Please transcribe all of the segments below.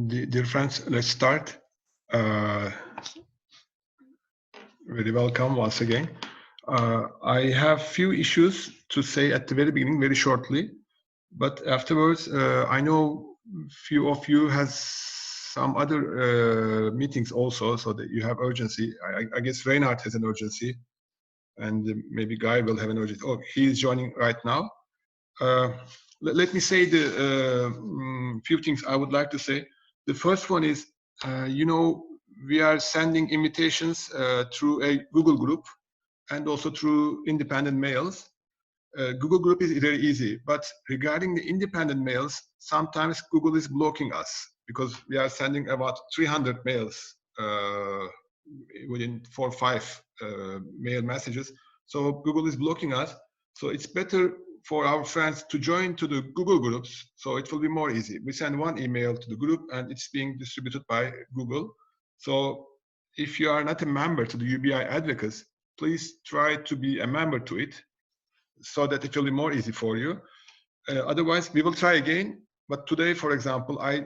Dear friends, let's start. Very welcome once again. I have few issues to say at the very beginning, very shortly, but afterwards, I know few of you has some other meetings also, so that you have urgency. I guess Reinhard has an urgency, and maybe Guy will have an urgency. Oh, he is joining right now. Let me say the few things I would like to say. The first one is, we are sending invitations through a Google group and also through independent mails. Google group is very easy, but regarding the independent mails, sometimes Google is blocking us because we are sending about 300 mails within 4 or 5 mail messages. So Google is blocking us. So it's better for our friends to join to the Google groups, so it will be more easy. We send one email to the group and it's being distributed by Google. So if you are not a member to the UBI Advocates, please try to be a member to it so that it will be more easy for you. Otherwise, we will try again. But today, for example, I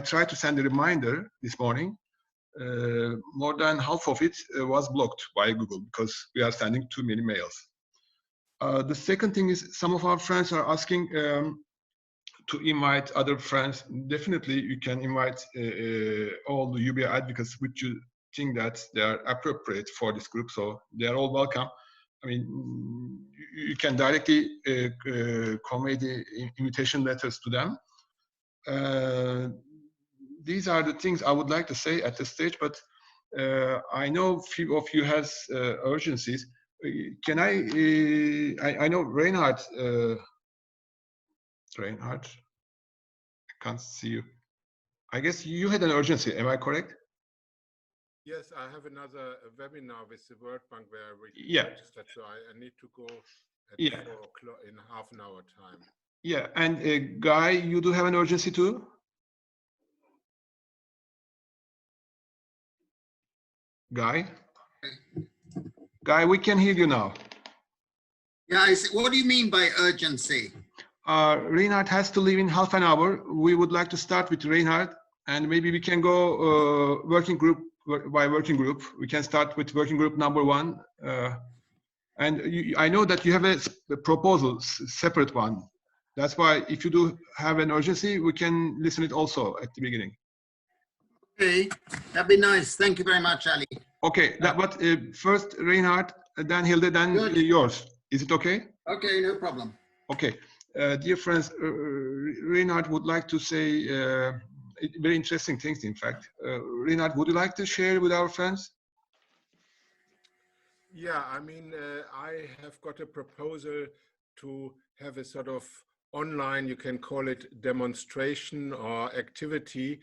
tried to send a reminder this morning. More than half of it was blocked by Google because we are sending too many mails. The second thing is some of our friends are asking to invite other friends. Definitely, you can invite all the UBI advocates which you think that they are appropriate for this group. So they are all welcome. I mean, you can directly convey the invitation letters to them. These are the things I would like to say at this stage, but I know few of you has urgencies. Can I know Reinhard, I can't see you. I guess you had an urgency, am I correct? Yes, I have another webinar with the World Bank where I registered, so I need to go at 4 o'clock in half an hour time. Yeah, and Guy, you do have an urgency too? Guy? Guy, we can hear you now. Yeah, what do you mean by urgency? Reinhard has to leave in half an hour. We would like to start with Reinhard, and maybe we can go working group by working group. We can start with working group number 1. I know that you have a proposal, separate one. That's why if you do have an urgency, we can listen it also at the beginning. Okay, that'd be nice. Thank you very much, Ali. Okay, but first Reinhard, then Hilde, then yours. Is it okay? Okay, no problem. Okay, dear friends, Reinhard would like to say very interesting things, in fact. Reinhard, would you like to share with our friends? Yeah, I mean, I have got a proposal to have a sort of online, you can call it demonstration or activity,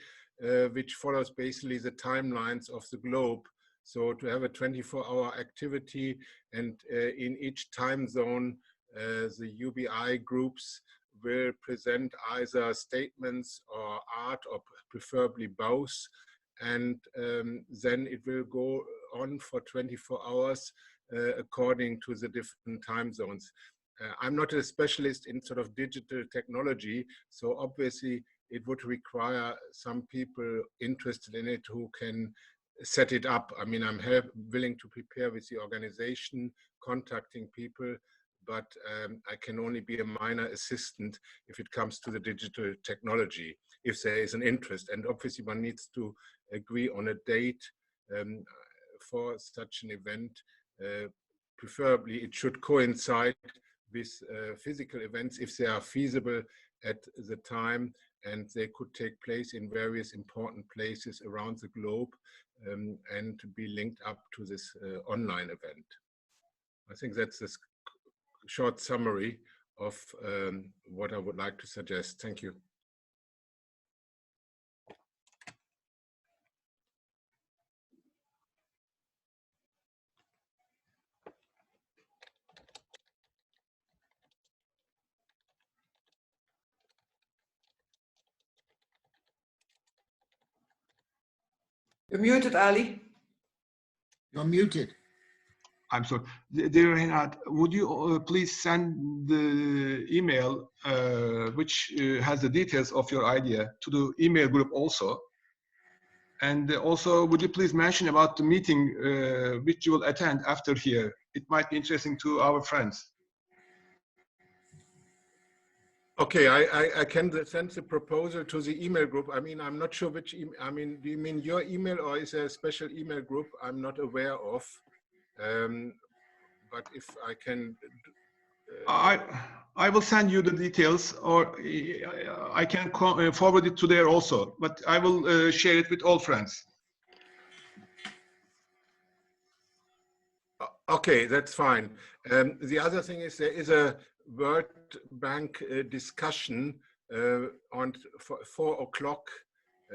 which follows basically the timelines of the globe. So to have a 24-hour activity, and in each time zone, the UBI groups will present either statements or art, or preferably both. And then it will go on for 24 hours according to the different time zones. I'm not a specialist in sort of digital technology, so obviously it would require some people interested in it who can set it up. I mean, I'm willing to prepare with the organization, contacting people, but I can only be a minor assistant if it comes to the digital technology, if there is an interest. And obviously one needs to agree on a date for such an event. Preferably it should coincide with physical events if they are feasible at the time, and they could take place in various important places around the globe and be linked up to this online event. I think that's a short summary of what I would like to suggest. Thank you. You're muted, Ali. You're muted. I'm sorry. Dear Reinhard, would you please send the email which has the details of your idea to the email group also, And also, would you please mention about the meeting which you will attend after here? It might be interesting to our friends. Okay, I can send the proposal to the email group. I mean, I'm not sure which email. I mean, do you mean your email or is there a special email group I'm not aware of? But if I can... I will send you the details, or I can forward it to there also, but I will share it with all friends. Okay, that's fine. The other thing is there is a World Bank discussion on 4 o'clock,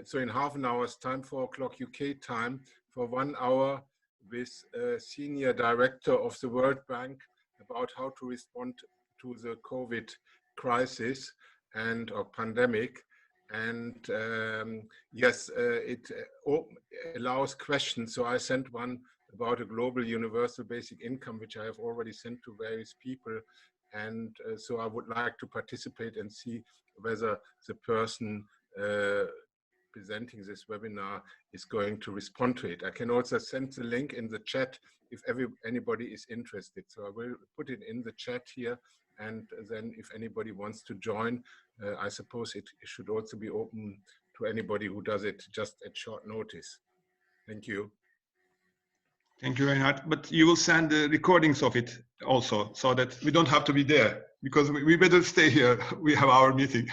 so in half an hour's time, 4 o'clock UK time, for 1 hour with a senior director of the World Bank about how to respond to the COVID crisis or pandemic. And yes, it allows questions. So I sent one about a global universal basic income, which I have already sent to various people. And so I would like to participate and see whether the person presenting this webinar is going to respond to it. I can also send the link in the chat if anybody is interested. So I will put it in the chat here. And then if anybody wants to join, I suppose it should also be open to anybody who does it just at short notice. Thank you. Thank you, Reinhard. But you will send the recordings of it also, so that we don't have to be there, because we better stay here. We have our meeting.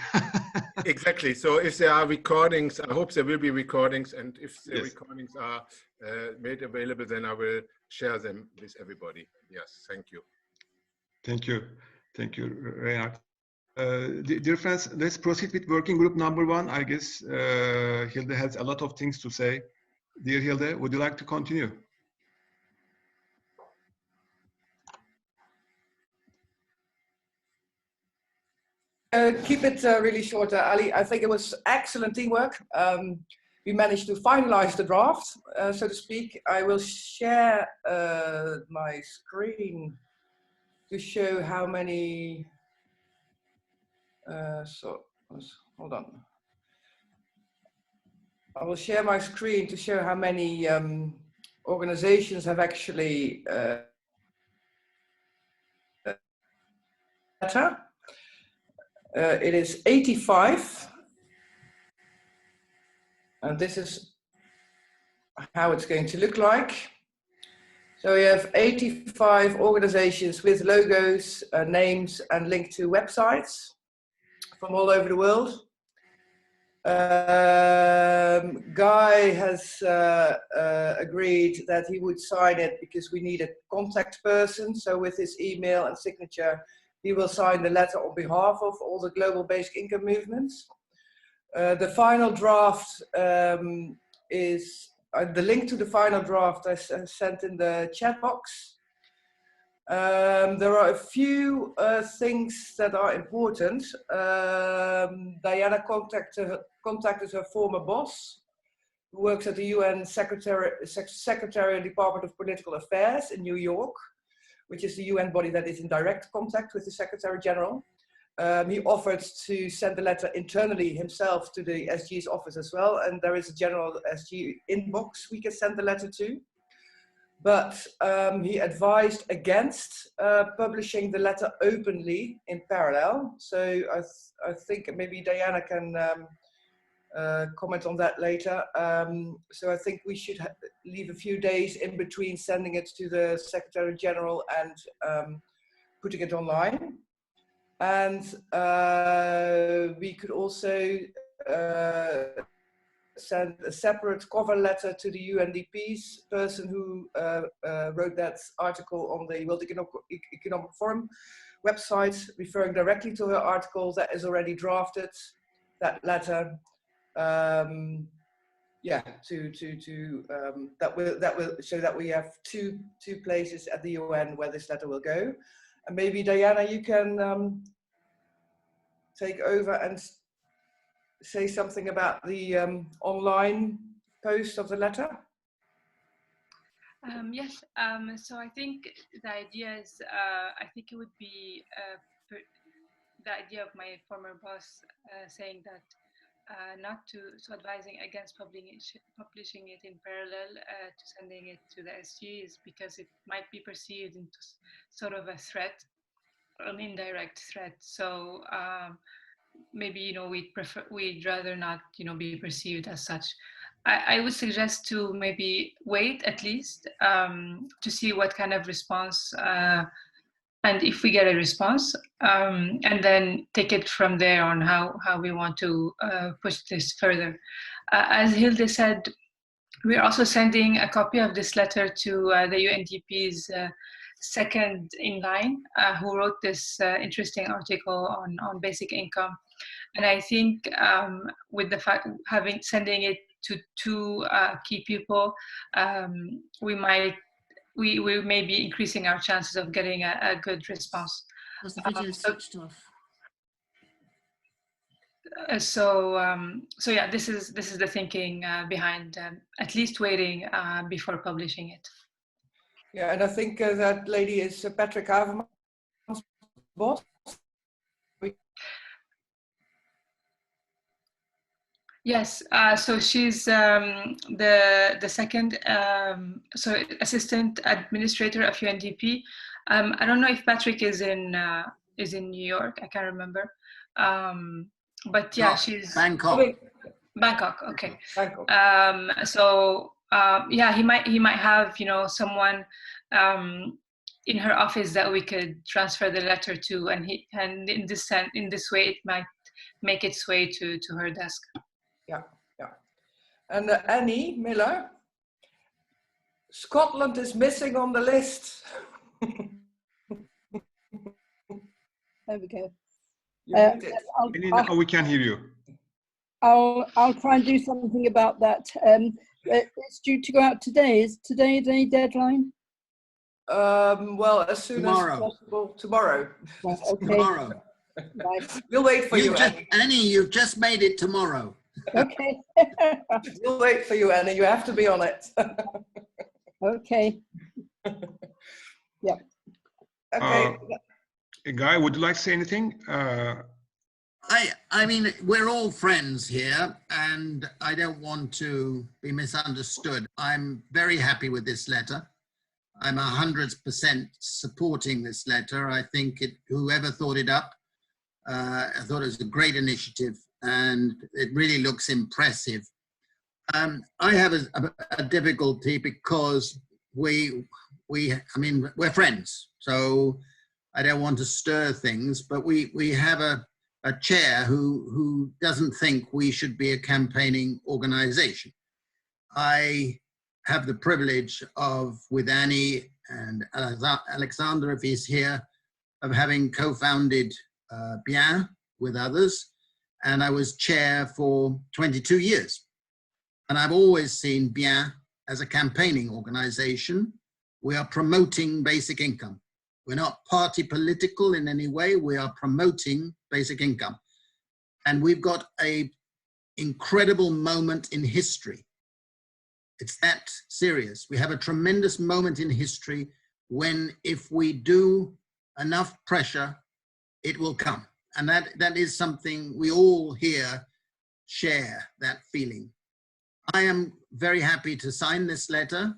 Exactly. So if there are recordings, I hope there will be recordings, and if the Yes. recordings are made available, then I will share them with everybody. Yes, thank you. Thank you. Thank you, Reinhard. Dear friends, let's proceed with working group number 1. I guess Hilde has a lot of things to say. Dear Hilde, would you like to continue? Keep it really short, Ali. I think it was excellent teamwork. We managed to finalize the draft, so to speak. I will share my screen to show how many. Hold on. I will share my screen to show how many organizations have actually it is 85, and this is how it's going to look like. So we have 85 organizations with logos, names, and link to websites from all over the world. Guy has agreed that he would sign it because we need a contact person. So with his email and signature, he will sign the letter on behalf of all the global basic income movements. The final draft is the link to the final draft I sent in the chat box. There are a few things that are important. Diana contacted her former boss, who works at the UN Secretariat Department of Political Affairs in New York, which is the UN body that is in direct contact with the Secretary General. He offered to send the letter internally himself to the SG's office as well, and there is a general SG inbox we can send the letter to. But he advised against publishing the letter openly in parallel. So I think maybe Diana can comment on that later. So I think we should leave a few days in between sending it to the Secretary General and putting it online. And we could also send a separate cover letter to the UNDP's person who wrote that article on the World Economic Forum website, referring directly to her article that is already drafted, that letter. Yeah, that will show that we have two places at the UN where this letter will go. And maybe Diana, you can take over and say something about the online post of the letter? Yes, so I think the idea is, I think it would be the idea of my former boss saying that not to, so advising against publishing it in parallel to sending it to the SG is because it might be perceived into sort of a threat, an indirect threat. So maybe we'd rather not be perceived as such. I would suggest to maybe wait at least to see what kind of response, and if we get a response, and then take it from there on how we want to push this further. As Hilde said, we're also sending a copy of this letter to the UNDP's second in line, who wrote this interesting article on basic income. And I think with the fact sending it to two key people, we may be increasing our chances of getting a good response. Was the video switched off? So yeah, this is the thinking behind at least waiting before publishing it. Yeah, and I think that lady is Patrick Havermans' boss. Yes, so she's the second assistant administrator of UNDP. I don't know if Patrick is in New York. I can't remember. But yeah, she's Bangkok. Bangkok. Okay. Bangkok. So yeah, he might have someone in her office that we could transfer the letter to, and in this way it might make its way to her desk. Yeah, yeah. And Annie Miller, Scotland is missing on the list. There we go. We can hear you. I'll try and do something about that. It's due to go out today. Is today the deadline? Well, as soon Tomorrow. as possible. Tomorrow. Right, okay. Tomorrow. Right. We'll wait for you, Annie. Annie, you've just made it tomorrow. Okay. We'll wait for you, Annie. You have to be on it. Okay. Yeah. Okay. Guy, would you like to say anything? I mean, we're all friends here, and I don't want to be misunderstood. I'm very happy with this letter. I'm 100% supporting this letter. I think whoever thought it up, I thought it was a great initiative, and it really looks impressive. I have a difficulty because we're friends, so I don't want to stir things, but we have a chair who doesn't think we should be a campaigning organization. I have the privilege of, with Annie and Alexander, if he's here, of having co-founded Bien with others, and I was chair for 22 years. And I've always seen Bien as a campaigning organization. We are promoting basic income. We're not party political in any way. We are promoting basic income. And we've got an incredible moment in history. It's that serious. We have a tremendous moment in history when, if we do enough pressure, it will come. And that is something we all here share, that feeling. I am very happy to sign this letter.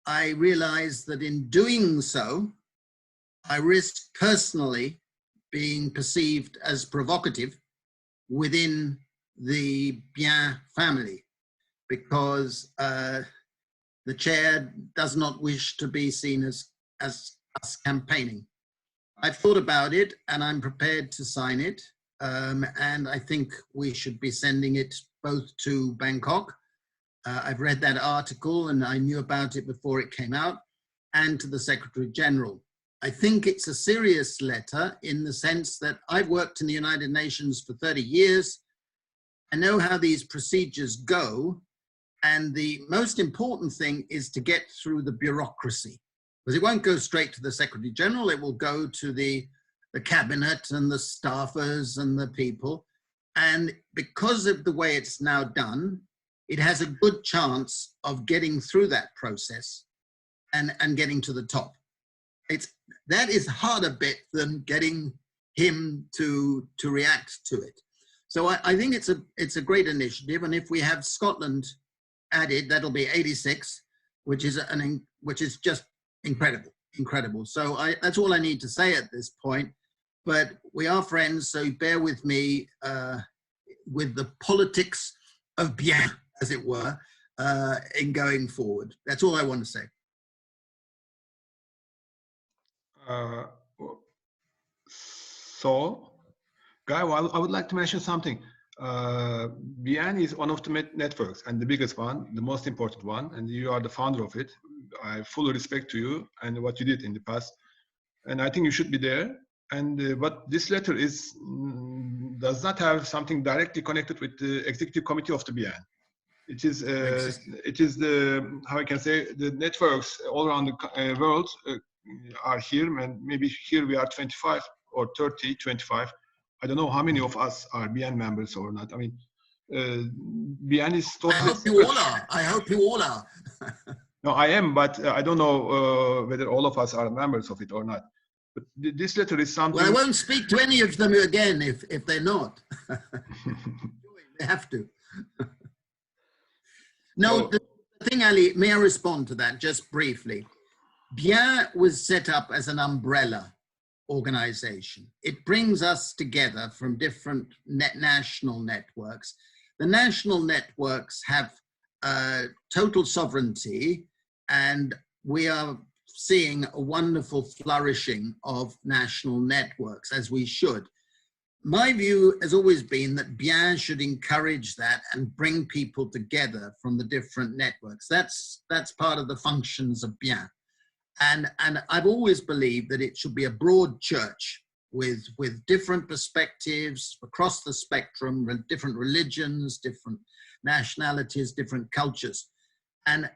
I realize that in doing so, I risk personally being perceived as provocative within the Bien family, because the chair does not wish to be seen as us campaigning. I've thought about it and I'm prepared to sign it. And I think we should be sending it both to Bangkok. I've read that article and I knew about it before it came out, and to the Secretary General. I think it's a serious letter in the sense that I've worked in the United Nations for 30 years. I know how these procedures go. And the most important thing is to get through the bureaucracy, because it won't go straight to the Secretary General. It will go to the cabinet and the staffers and the people. And because of the way it's now done, it has a good chance of getting through that process and getting to the top. That is harder bit than getting him to react to it. So I think it's a great initiative, and if we have Scotland added, that'll be 86, which is just incredible. So that's all I need to say at this point. But we are friends, so bear with me with the politics of bien, as it were, in going forward. That's all I want to say. So, Guy, I would like to mention something. Bien is one of the networks, and the biggest one, the most important one, and you are the founder of it. I fully respect to you and what you did in the past, and I think you should be there. And but this letter does not have something directly connected with the executive committee of the Bien. It is the, how I can say, the networks all around the world are here, and maybe here we are 25 or 30, 25. I don't know how many of us are Bien members or not. I mean, Bien is totally. I hope you all are. I hope you all are. No, I am, but I don't know whether all of us are members of it or not. But this letter is something. Well, I won't speak to any of them again if they're not. They have to. No, the thing, Ali, may I respond to that just briefly? Bien was set up as an umbrella organization. It brings us together from different national networks. The national networks have total sovereignty, and we are seeing a wonderful flourishing of national networks, as we should. My view has always been that Bien should encourage that and bring people together from the different networks. That's part of the functions of Bien. And I've always believed that it should be a broad church with different perspectives across the spectrum, different religions, different nationalities, different cultures. And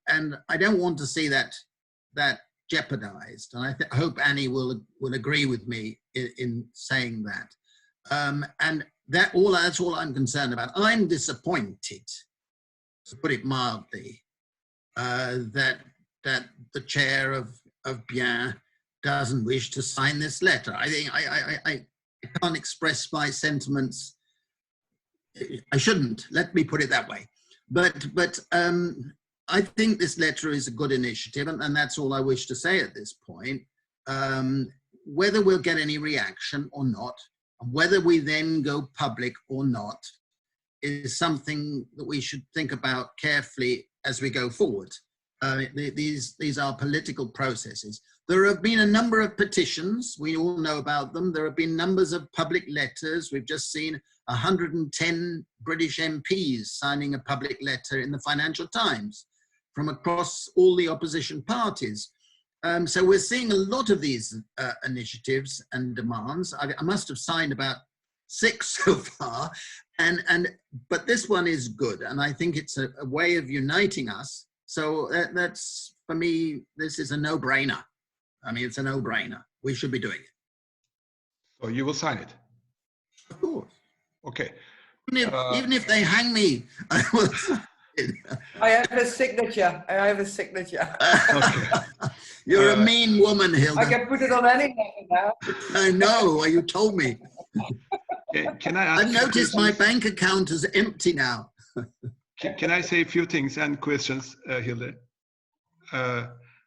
I don't want to see that jeopardized. And I hope Annie will agree with me in saying that. And that's all I'm concerned about. I'm disappointed, to put it mildly, that the chair of Bien doesn't wish to sign this letter. I think I can't express my sentiments. I shouldn't. Let me put it that way. But I think this letter is a good initiative, and that's all I wish to say at this point. Whether we'll get any reaction or not, and whether we then go public or not, is something that we should think about carefully as we go forward. These are political processes. There have been a number of petitions. We all know about them. There have been numbers of public letters. We've just seen 110 British MPs signing a public letter in the Financial Times from across all the opposition parties. So we're seeing a lot of these initiatives and demands. I must have signed about 6 so far, but this one is good, and I think it's a way of uniting us. So that's, for me, this is a no-brainer. I mean, it's a no-brainer. We should be doing it. So you will sign it? Of course. Okay. Even if they hang me, I will sign it. I have a signature. I have a signature. Okay. You're a mean woman, Hilda. I can put it on any letter now. I know, you told me. Can I ask? I've noticed my bank account is empty now. Can I say a few things and questions, Hilde?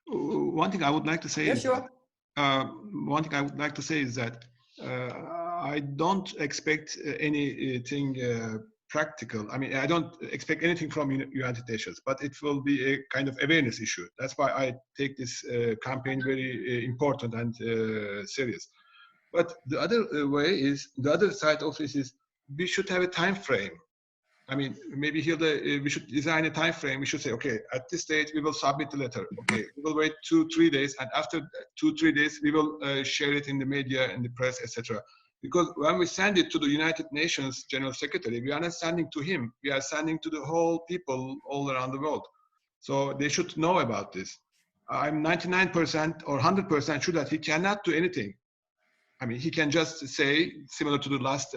One thing I would like to say is sure. that I don't expect anything practical. I mean, I don't expect anything from United Nations, but it will be a kind of awareness issue. That's why I take this campaign very important and serious. But the other side of this is we should have a time frame. I mean, maybe here we should design a time frame. We should say, okay, at this stage we will submit the letter. Okay, we will wait 2-3 days, and after 2-3 days we will share it in the media, in the press, etc. Because when we send it to the United Nations General Secretary, we are not sending to him. We are sending to the whole people all around the world. So they should know about this. I'm 99% or 100% sure that he cannot do anything. I mean, he can just say, similar to the last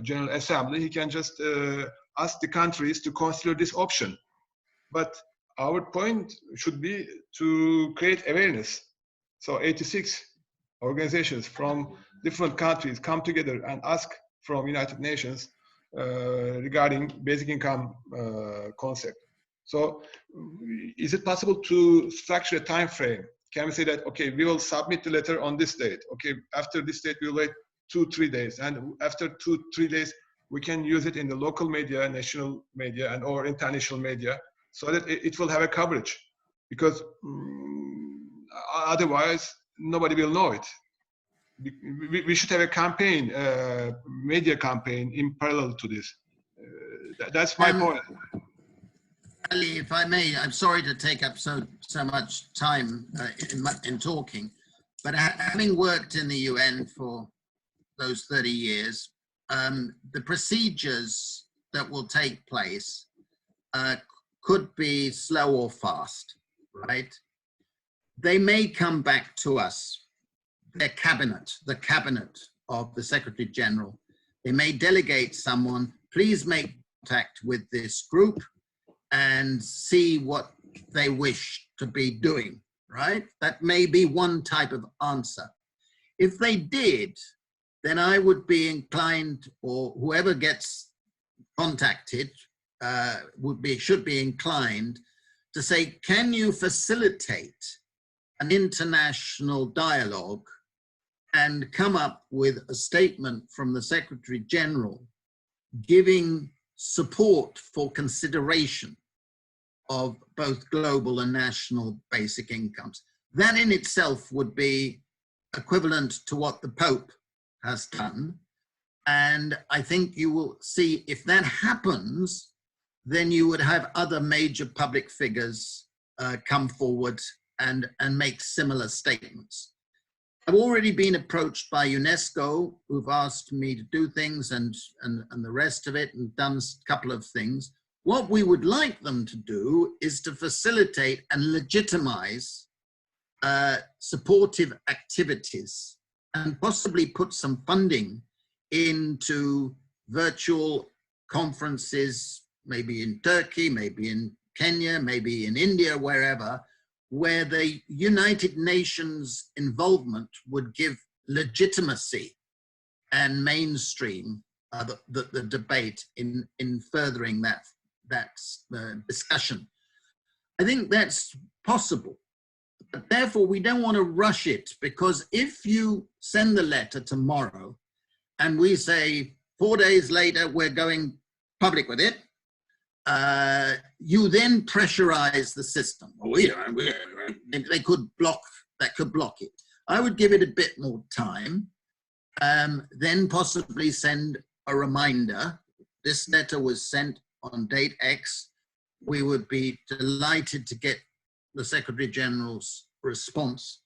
General Assembly, he can just ask the countries to consider this option. But our point should be to create awareness. So 86 organizations from different countries come together and ask from United Nations regarding basic income concept. So is it possible to structure a time frame? Can we say that, okay, we will submit the letter on this date. Okay, after this date, we'll wait 2-3 days. And after 2-3 days, we can use it in the local media, national media, and or international media, so that it will have a coverage. Because otherwise, nobody will know it. We should have a campaign, media campaign in parallel to this. That's my point. Ali, if I may, I'm sorry to take up so much time in talking, but having worked in the UN for those 30 years, the procedures that will take place could be slow or fast, right? They may come back to us, their cabinet, the cabinet of the Secretary General. They may delegate someone, please make contact with this group and see what they wish to be doing, right? That may be one type of answer. If they did, then I would be inclined, or whoever gets contacted should be inclined to say, can you facilitate an international dialogue and come up with a statement from the Secretary General giving support for consideration of both global and national basic incomes. That in itself would be equivalent to what the Pope has done. And I think you will see, if that happens, then you would have other major public figures come forward and make similar statements. I've already been approached by UNESCO, who've asked me to do things and the rest of it, and done a couple of things. What we would like them to do is to facilitate and legitimize supportive activities and possibly put some funding into virtual conferences, maybe in Turkey, maybe in Kenya, maybe in India, wherever, where the United Nations involvement would give legitimacy and mainstream the debate in furthering that discussion. I think that's possible, but therefore we don't want to rush it, because if you send the letter tomorrow and we say 4 days later we're going public with it, you then pressurize the system. They could block it. I would give it a bit more time, then possibly send a reminder. This letter was sent on date X. We would be delighted to get the Secretary General's response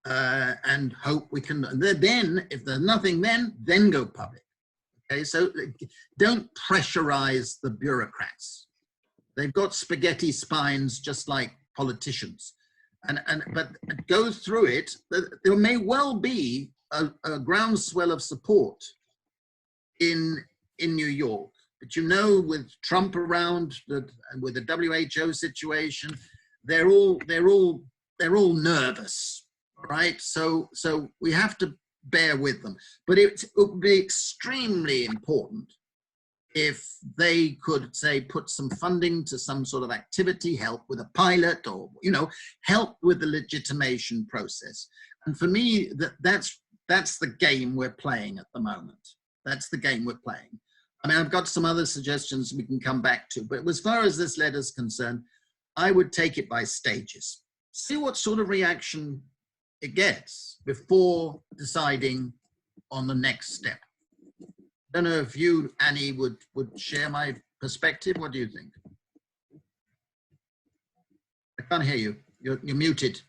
and hope we can, then if there's nothing then go public. Okay, so don't pressurize the bureaucrats. They've got spaghetti spines just like politicians. But go through it. There may well be a groundswell of support in New York. But you know, with Trump around, with the WHO situation, they're all nervous, right? So we have to bear with them. But it would be extremely important if they could, say, put some funding to some sort of activity, help with a pilot, or help with the legitimation process. And for me, that's the game we're playing at the moment. That's the game we're playing. I mean, I've got some other suggestions we can come back to, but as far as this letter is concerned, I would take it by stages. See what sort of reaction it gets before deciding on the next step. I don't know if you, Annie, would share my perspective. What do you think? I can't hear you. You're muted.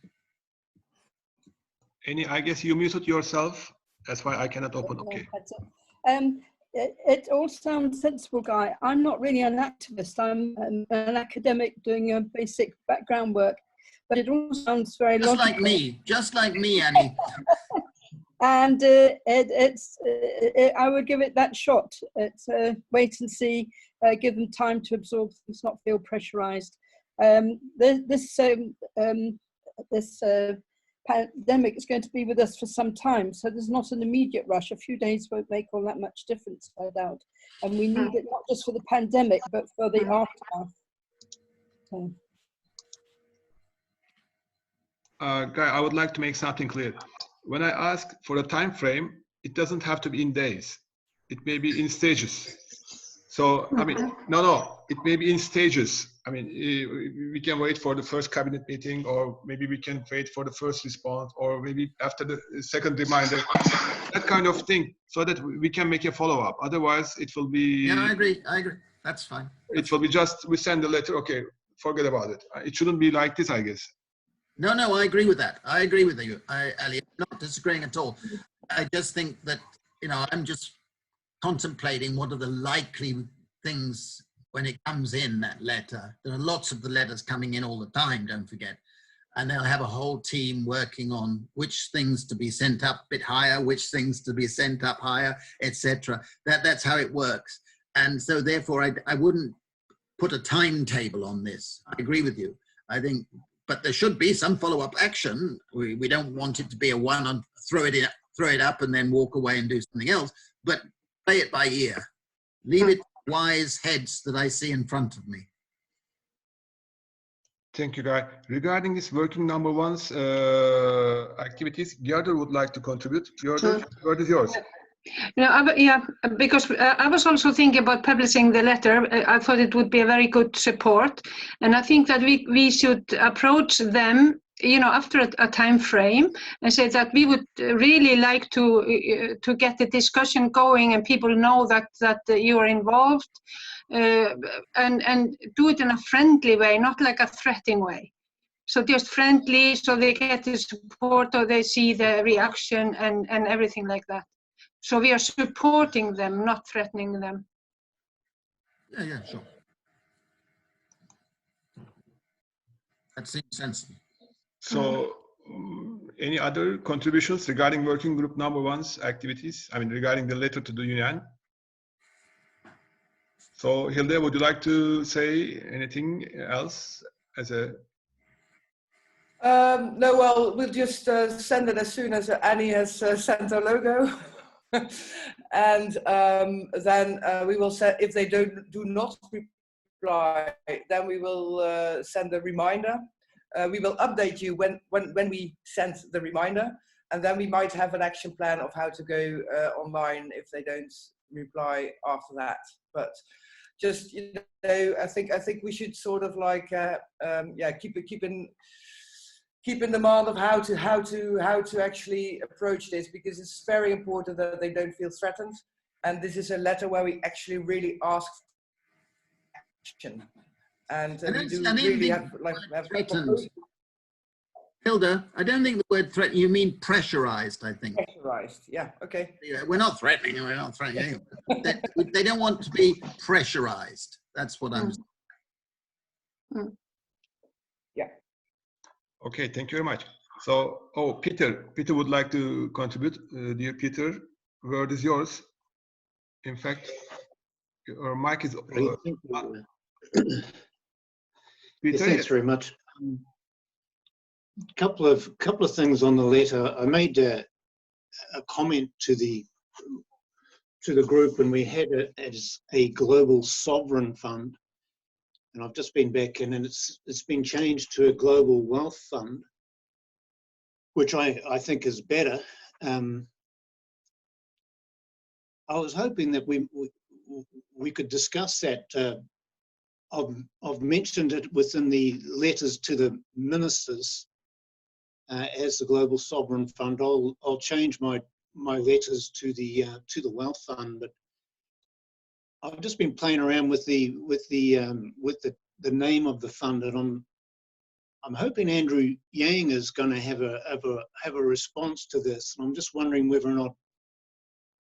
Annie, I guess you muted yourself. That's why I cannot open. Okay. It all sounds sensible, Guy. I'm not really an activist. I'm an academic doing a basic background work, but it all sounds very logical. Just like me, Annie. And I would give it that shot. It's wait and see, give them time to absorb things, not feel pressurized. This pandemic is going to be with us for some time, so there's not an immediate rush. A few days won't make all that much difference, I doubt. And we need it not just for the pandemic, but for the aftermath. So. Guy, I would like to make something clear. When I ask for a time frame, it doesn't have to be in days. It may be in stages. So, I mean, no, it may be in stages. I mean, we can wait for the first cabinet meeting, or maybe we can wait for the first response, or maybe after the second reminder, that kind of thing, so that we can make a follow-up. Otherwise, it will be... Yeah, I agree. That's fine. It will be just, we send the letter, okay, forget about it. It shouldn't be like this, I guess. No, I agree with that. I agree with you, Ali. I'm not disagreeing at all. I just think that, you know, I'm just contemplating what are the likely things when it comes in, that letter. There are lots of the letters coming in all the time, don't forget. And they'll have a whole team working on which things to be sent up a bit higher, which things to be sent up higher, etc. That's how it works. And so therefore, I wouldn't put a timetable on this. I agree with you. I think, but there should be some follow-up action. We don't want it to be a one on throw it up and then walk away and do something else, but play it by ear. Leave it to wise heads that I see in front of me. Thank you, Guy. Regarding this working number one's activities, Gerda would like to contribute. Gerda, the word is yours. Yeah, because I was also thinking about publishing the letter. I thought it would be a very good support, and I think that we should approach them, you know, after a time frame, and say that we would really like to get the discussion going, and people know that you are involved, and do it in a friendly way, not like a threatening way. So just friendly, so they get the support, or they see the reaction and everything like that. So we are supporting them, not threatening them. Yeah, sure. That seems sensible. So, any other contributions regarding working group number one's activities? I mean, regarding the letter to the union. So, Hilde, would you like to say anything else as a... No, well, we'll just send it as soon as Annie has sent her logo. And then we will say, if they do not reply, then we will send a reminder. We will update you when we send the reminder, and then we might have an action plan of how to go online if they don't reply after that. But just, you know, I think we should sort of like keep in demand of how to actually approach this, because it's very important that they don't feel threatened. And this is a letter where we actually really ask action. And we do really have threatened. Hilda, I don't think the word threaten, you mean pressurized, I think. Pressurized, yeah, okay. Yeah, we're not threatening anyone. They don't want to be pressurized. That's what I'm saying. Yeah. Okay, thank you very much. So, Peter would like to contribute. Dear Peter, word is yours. In fact, your mic is... Peter, thanks very much. Couple of things on the letter. I made a comment to the group when we had it as a global sovereign fund, and I've just been back in, and it's been changed to a global wealth fund, which I think is better. I was hoping that we could discuss that. I've mentioned it within the letters to the ministers as the global sovereign fund. I'll change my letters to the wealth fund, but I've just been playing around with the name of the fund, and I'm hoping Andrew Yang is going to have a response to this. And I'm just wondering whether or not,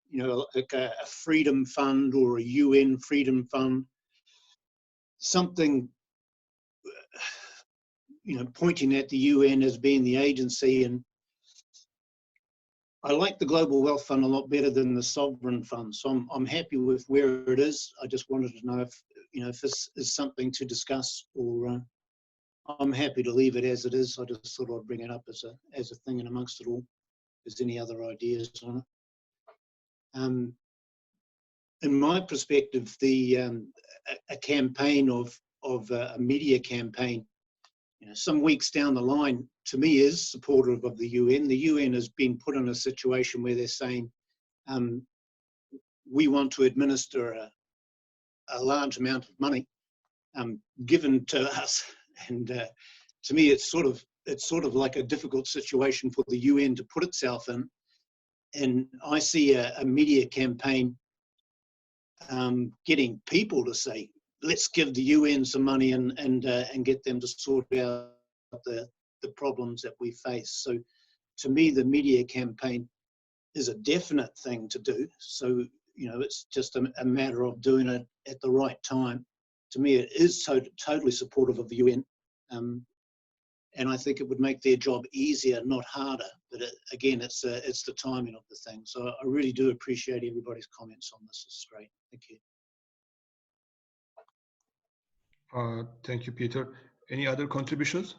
you know, like a freedom fund or a UN freedom fund, something, you know, pointing at the UN as being the agency. And I like the Global Wealth Fund a lot better than the Sovereign Fund. So I'm happy with where it is. I just wanted to know if, you know, if this is something to discuss or I'm happy to leave it as it is. I just thought I'd bring it up as a thing, and amongst it all, if there's any other ideas on it. In my perspective, a campaign of a media campaign, some weeks down the line, to me, is supportive of the UN. The UN has been put in a situation where they're saying, we want to administer a large amount of money given to us, and to me, it's sort of like a difficult situation for the UN to put itself in. And I see a media campaign getting people to say, let's give the UN some money and get them to sort out the problems that we face. So to me, the media campaign is a definite thing to do. So, it's just a matter of doing it at the right time. To me, it is totally supportive of the UN. And I think it would make their job easier, not harder. But again, it's the timing of the thing. So I really do appreciate everybody's comments on this. It's great. Thank you. Thank you, Peter. Any other contributions?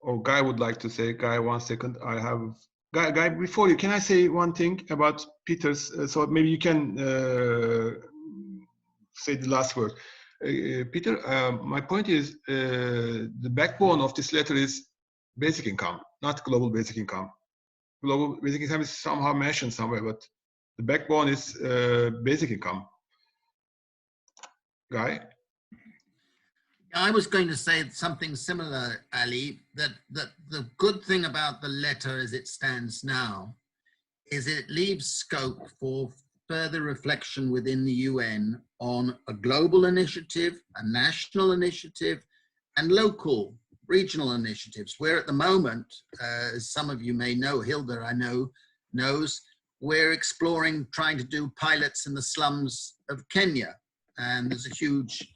Or Guy would like to say. Guy, 1 second. I have Guy. Before you, can I say one thing about Peter's? So maybe you can say the last word. Peter, my point is the backbone of this letter is basic income, not global basic income. Global basic income is somehow mentioned somewhere, but the backbone is basic income. Guy? I was going to say something similar, Ali, that the good thing about the letter as it stands now is it leaves scope for further reflection within the UN on a global initiative, a national initiative, and local, regional initiatives, where at the moment, as some of you may know, Hilda, I know, knows, we're exploring trying to do pilots in the slums of Kenya. And there's a huge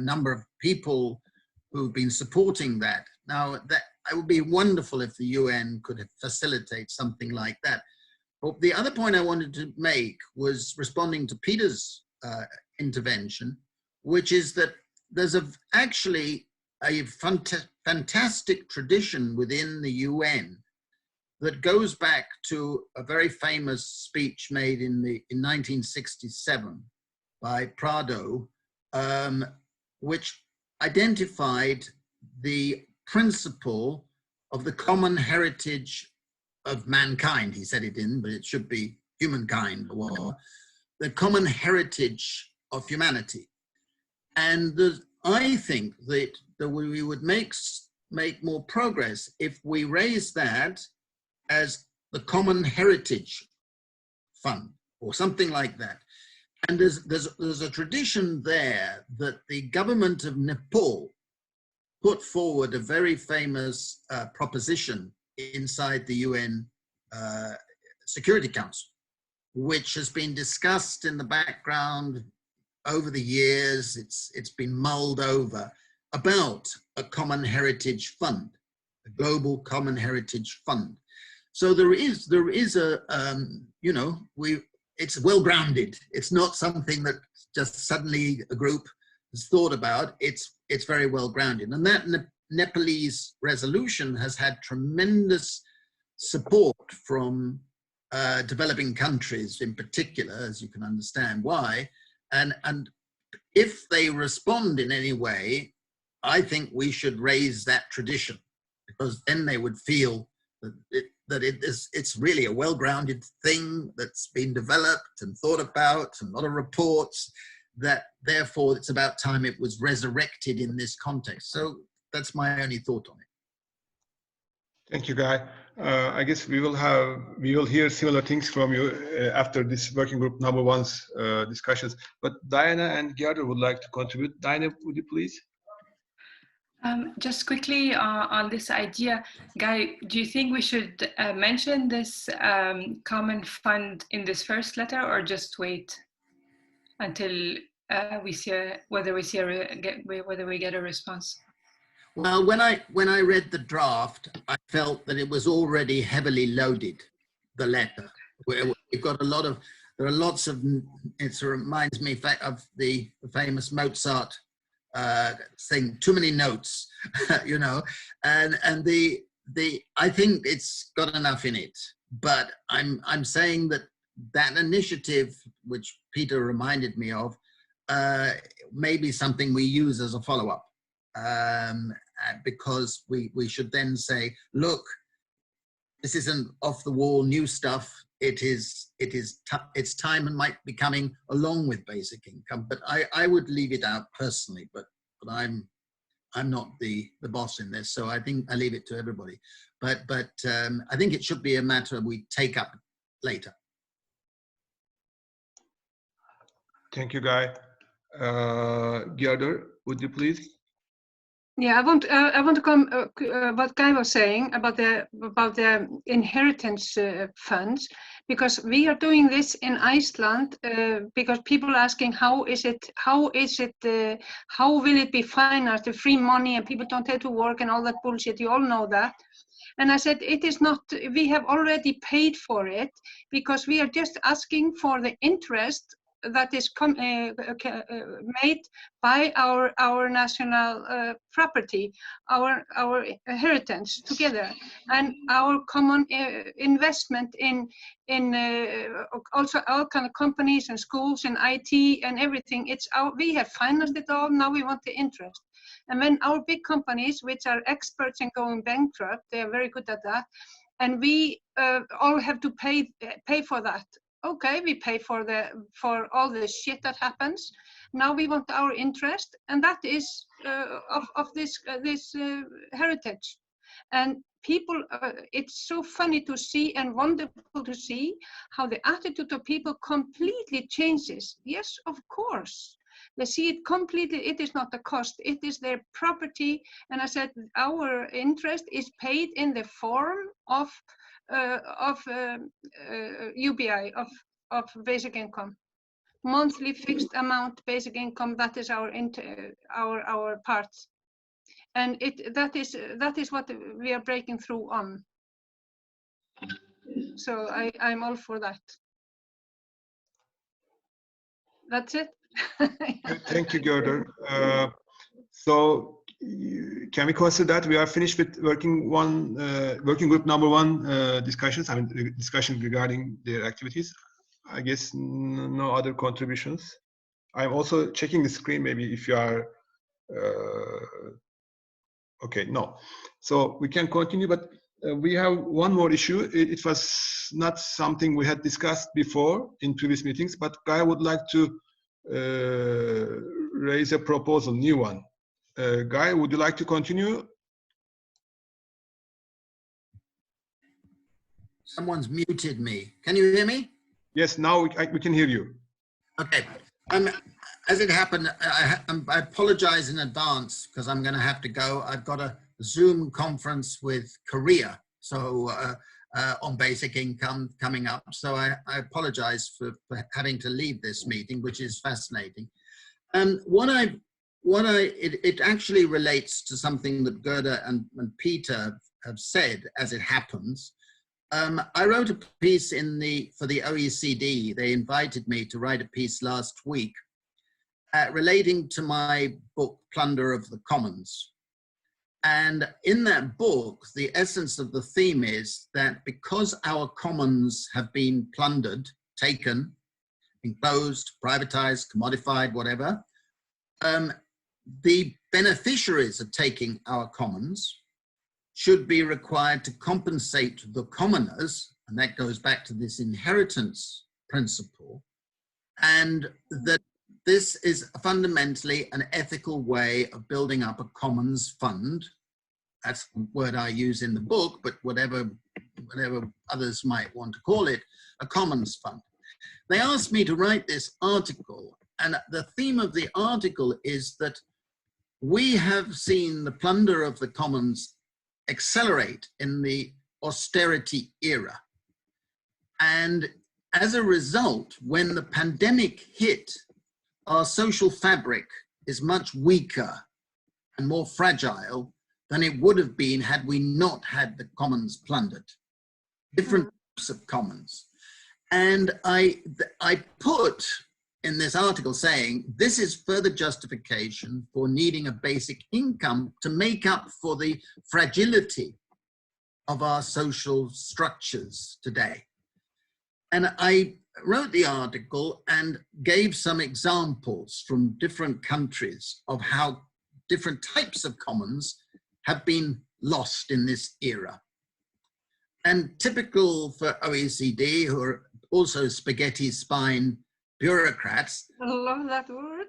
number of people who've been supporting that. Now, it would be wonderful if the UN could facilitate something like that. But the other point I wanted to make was responding to Peter's intervention, which is that there's actually a fantastic tradition within the UN that goes back to a very famous speech made in 1967 by Prado, which identified the principle of the common heritage of mankind. He said it in, but it should be humankind, or the common heritage of humanity. And I think that we would make more progress if we raise that as the Common Heritage Fund or something like that. And there's a tradition there that the government of Nepal put forward a very famous proposition inside the UN Security Council, which has been discussed in the background over the years. It's been mulled over about a common heritage fund, a global common heritage fund. So there is it's well grounded. It's not something that just suddenly a group has thought about. It's very well grounded, and that Nepalese resolution has had tremendous support from developing countries in particular, as you can understand why. And if they respond in any way, I think we should raise that tradition, because then they would feel that it's really a well-grounded thing that's been developed and thought about, and a lot of reports, that therefore it's about time it was resurrected in this context. So that's my only thought on it. Thank you, Guy. I guess we will hear similar things from you after this working group number one's discussions. But Diana and Gerda would like to contribute. Diana, would you please? Just quickly on this idea, Guy, do you think we should mention this common fund in this first letter, or just wait until we see whether we get a response? Well, when I read the draft, I felt that it was already heavily loaded, the letter. We've got there are lots of, it reminds me of the famous Mozart saying too many notes, you know, and I think it's got enough in it. But I'm saying that that initiative, which Peter reminded me of, may be something we use as a follow-up, because we should then say, look, this isn't off-the-wall new stuff. It's time and might be coming along with basic income. But I would leave it out personally. But I'm not the boss in this, so I think I leave it to everybody. But I think it should be a matter we take up later. Thank you, Guy. Gerder, would you please? Yeah, I want to come what Guy was saying about the inheritance funds, because we are doing this in Iceland because people are asking how will it be financed, the free money, and people don't have to work and all that bullshit. You all know that. And I said, it is not, we have already paid for it, because we are just asking for the interest that is made by our national property, our heritage together, and our common investment in also all kind of companies and schools and IT and everything. We have financed it all. Now we want the interest. And when our big companies, which are experts in going bankrupt, they are very good at that, and we all have to pay for that. Okay, we pay for all the shit that happens. Now we want our interest, and that is of this heritage. And people, it's so funny to see and wonderful to see how the attitude of people completely changes. Yes, of course. They see it completely. It is not a cost. It is their property. And I said, our interest is paid in the form of UBI, of basic income, monthly fixed amount basic income. That is our part, and that is what we are breaking through on. So I'm all for that. That's it. Thank you, Gerder. So can we consider that we are finished with working group number 1 discussions? I mean, discussion regarding their activities. I guess no other contributions. I'm also checking the screen. Maybe if you are okay, no. So we can continue, but we have one more issue. It was not something we had discussed before in previous meetings, but Guy would like to raise a proposal, new one. Guy, would you like to continue? Someone's muted me. Can you hear me? Yes, now we can hear you. Okay. As it happened, I apologize in advance because I'm going to have to go. I've got a Zoom conference with Korea, so on basic income coming up. So I apologize for having to leave this meeting, which is fascinating. It actually relates to something that Gerda and Peter have said, as it happens. I wrote a piece for the OECD. They invited me to write a piece last week relating to my book, Plunder of the Commons. And in that book, the essence of the theme is that because our commons have been plundered, taken, enclosed, privatized, commodified, whatever, the beneficiaries of taking our commons should be required to compensate the commoners, and that goes back to this inheritance principle, and that this is fundamentally an ethical way of building up a commons fund. That's the word I use in the book, but whatever others might want to call it, a commons fund. They asked me to write this article, and the theme of the article is that we have seen the plunder of the commons accelerate in the austerity era. And as a result, when the pandemic hit, our social fabric is much weaker and more fragile than it would have been had we not had the commons plundered. Different types of commons. And I put in this article saying this is further justification for needing a basic income to make up for the fragility of our social structures today. And I wrote the article and gave some examples from different countries of how different types of commons have been lost in this era. And typical for OECD, who are also spaghetti spine bureaucrats. I love that word.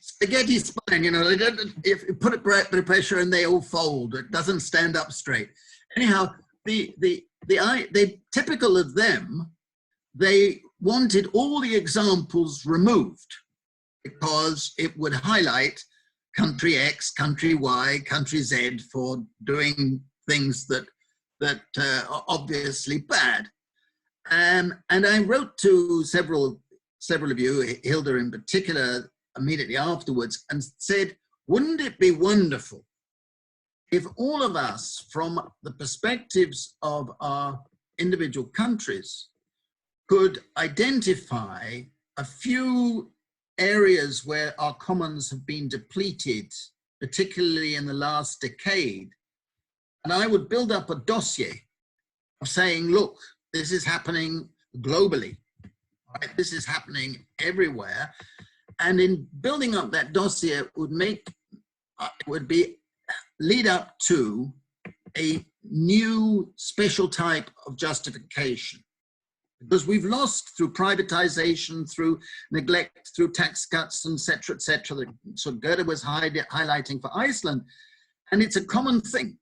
Spaghetti spine, you know, they don't, if you put a bit of pressure and they all fold, it doesn't stand up straight. Anyhow, they typical of them, they wanted all the examples removed because it would highlight country X, country Y, country Z for doing things that are obviously bad. And I wrote to several of you, Hilda in particular, immediately afterwards, and said, wouldn't it be wonderful if all of us, from the perspectives of our individual countries, could identify a few areas where our commons have been depleted, particularly in the last decade, and I would build up a dossier of saying, look, this is happening globally, right? This is happening everywhere. And in building up that dossier, it would lead up to a new special type of justification. Because we've lost through privatization, through neglect, through tax cuts, et cetera, that so Goethe was highlighting for Iceland. And it's a common thing.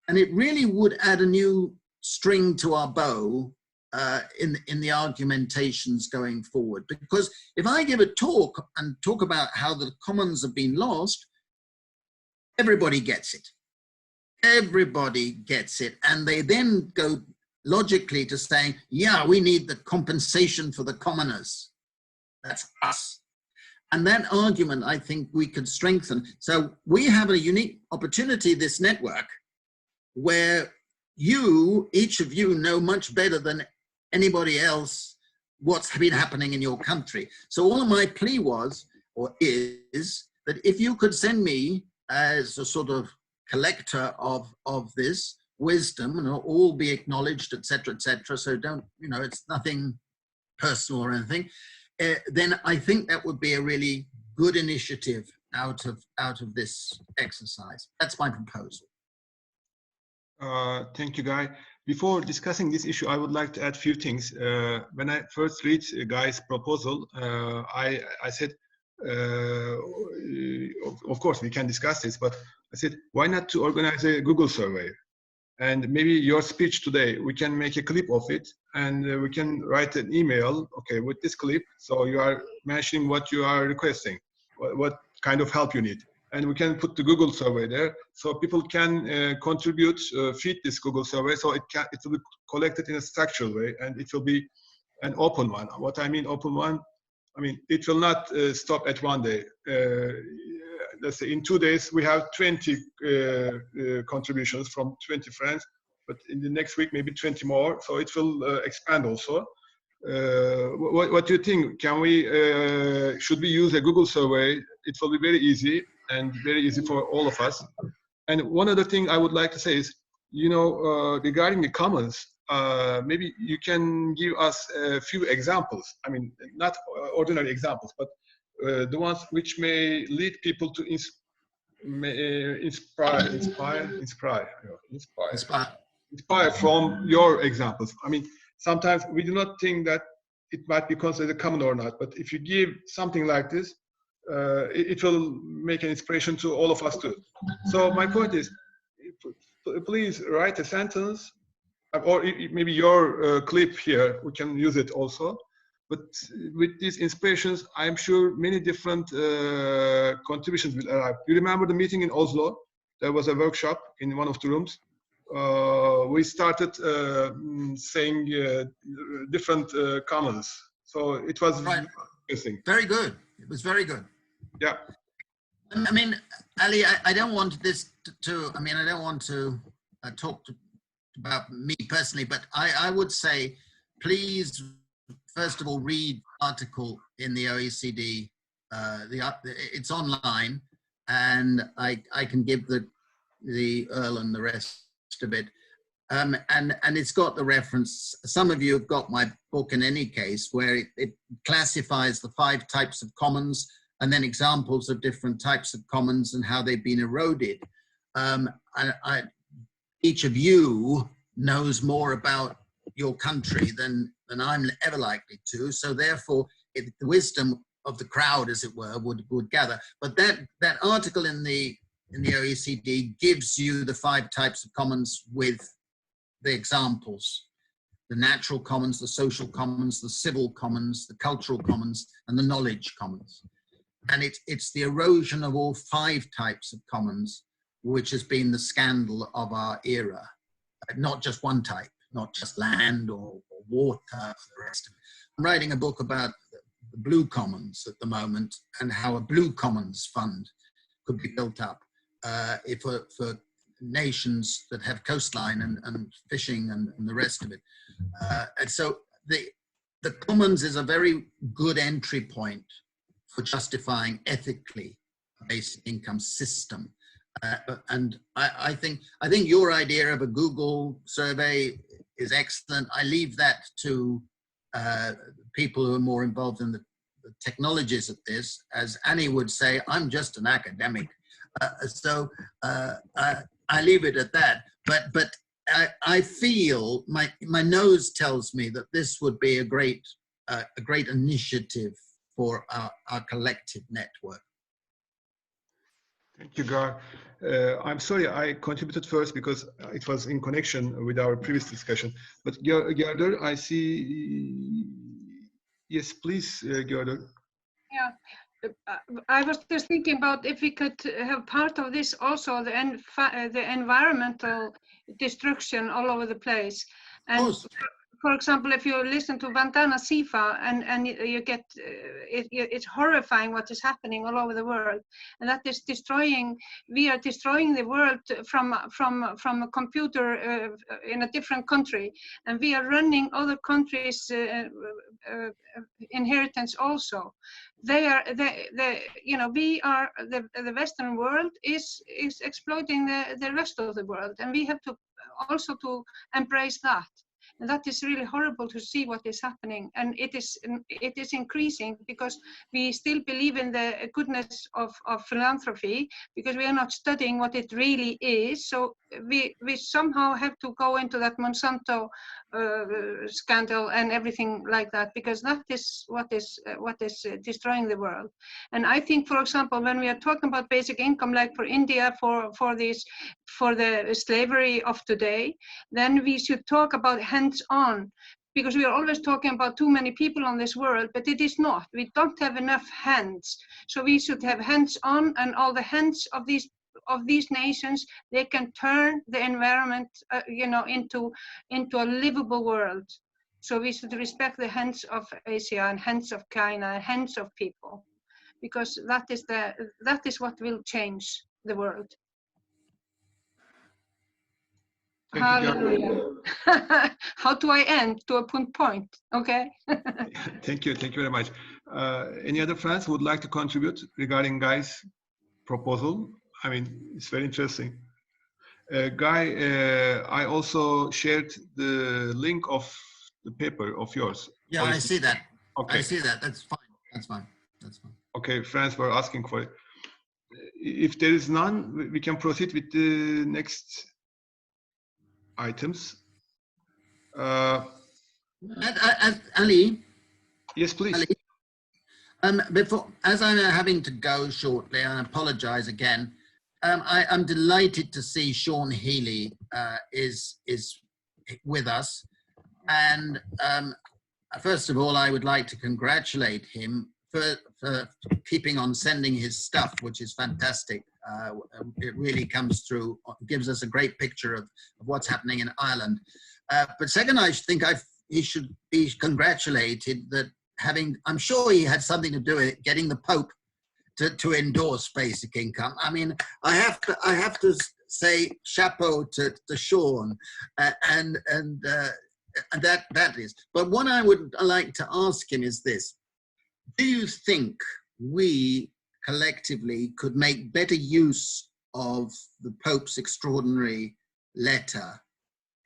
And it really would add a new string to our bow in the argumentations going forward. Because if I give a talk and talk about how the commons have been lost, everybody gets it. Everybody gets it. And they then go logically to saying, yeah, we need the compensation for the commoners. That's us. And that argument, I think we could strengthen. So we have a unique opportunity, this network, where you, each of you, know much better than anybody else what's been happening in your country. So all of my plea was, or is, that if you could send me as a sort of collector of this wisdom, and all be acknowledged, etc., so don't, you know, it's nothing personal or anything, then I think that would be a really good initiative out of this exercise. That's my proposal. Thank you, Guy. Before discussing this issue, I would like to add a few things. When I first read Guy's proposal, I said, of course, we can discuss this, but I said, why not to organize a Google survey? And maybe your speech today, we can make a clip of it, and we can write an email, okay, with this clip. So you are mentioning what you are requesting, what kind of help you need. And we can put the Google survey there, so people can contribute, feed this Google survey, so it will be collected in a structural way, and it will be an open one. What I mean open one, I mean it will not stop at one day. Let's say in 2 days we have 20 contributions from 20 friends, but in the next week maybe 20 more, so it will expand also. What do you think? Can we should we use a Google survey? It will be very easy and very easy for all of us. And one other thing I would like to say is, you know, regarding the commons, maybe you can give us a few examples. I mean, not ordinary examples, but the ones which may lead people to inspire from your examples. I mean, sometimes we do not think that it might be considered common or not, but if you give something like this, it will make an inspiration to all of us too. So my point is, please write a sentence, or maybe your clip here, we can use it also. But with these inspirations, I'm sure many different contributions will arrive. You remember the meeting in Oslo? There was a workshop in one of the rooms. We started saying different comments. So it was right. Interesting. Very good. It was very good. Yeah. I mean, Ali, I don't want this to I mean, I don't want to talk about me personally, but I would say, please, first of all, read article in the OECD. It's online, and I can give the Earl and the rest of it. And it's got the reference. Some of you have got my book in any case, where it classifies the 5 types of commons and then examples of different types of commons and how they've been eroded. Each of you knows more about your country than I'm ever likely to. So therefore, the wisdom of the crowd, as it were, would gather. But that article in the OECD gives you the 5 types of commons with the examples: the natural commons, the social commons, the civil commons, the cultural commons, and the knowledge commons. And it's the erosion of all 5 types of commons which has been the scandal of our era. Not just one type, not just land or water, the rest of it. I'm writing a book about the blue commons at the moment, and how a blue commons fund could be built up for nations that have coastline and fishing and the rest of it. And so the commons is a very good entry point for justifying ethically a basic income system. And I think your idea of a Google survey is excellent. I leave that to people who are more involved in the technologies of this. As Annie would say, I'm just an academic. So I leave it at that. But I feel, my nose tells me that this would be a great initiative for our collective network. Thank you, Gar. I'm sorry I contributed first because it was in connection with our previous discussion. But Gerder, I see. Yes, please, Gerder. Yeah, I was just thinking about if we could have part of this also, the environmental destruction all over the place. And for example, if you listen to Vandana Siva and you get, it's horrifying what is happening all over the world. And that is destroying, we are destroying the world from a computer in a different country. And we are running other countries' inheritance also. We are the Western world is exploiting the rest of the world. And we have to also to embrace that. And that is really horrible to see what is happening. And it is increasing because we still believe in the goodness of philanthropy, because we are not studying what it really is. So we somehow have to go into that Monsanto scandal and everything like that, because that is what is destroying the world. And I think, for example, when we are talking about basic income, like for India, for the slavery of today, then we should talk about hands-on, because we are always talking about too many people on this world, but it is not. We don't have enough hands. So we should have hands-on, and all the hands of these nations, they can turn the environment, into a livable world. So we should respect the hands of Asia and hands of China and hands of people, because that is what will change the world. Hallelujah. How do I end? To a point, okay? Thank you very much. Any other friends who would like to contribute regarding Guy's proposal? I mean, it's very interesting. Guy, I also shared the link of the paper of yours. Yeah, I see that. Okay. I see that. That's fine. That's fine. That's fine. Okay, friends were asking for it. If there is none, we can proceed with the next items. Ali? Yes, please. Ali, before, as I'm having to go shortly, I apologize again. I'm delighted to see Sean Healy is with us. And first of all, I would like to congratulate him for keeping on sending his stuff, which is fantastic. It really comes through, gives us a great picture of what's happening in Ireland. But second, I think he should be congratulated that I'm sure he had something to do with it, getting the Pope to endorse basic income. I mean, I have to say chapeau to Sean, and that is. But what I would like to ask him is this: Do you think we collectively could make better use of the Pope's extraordinary letter?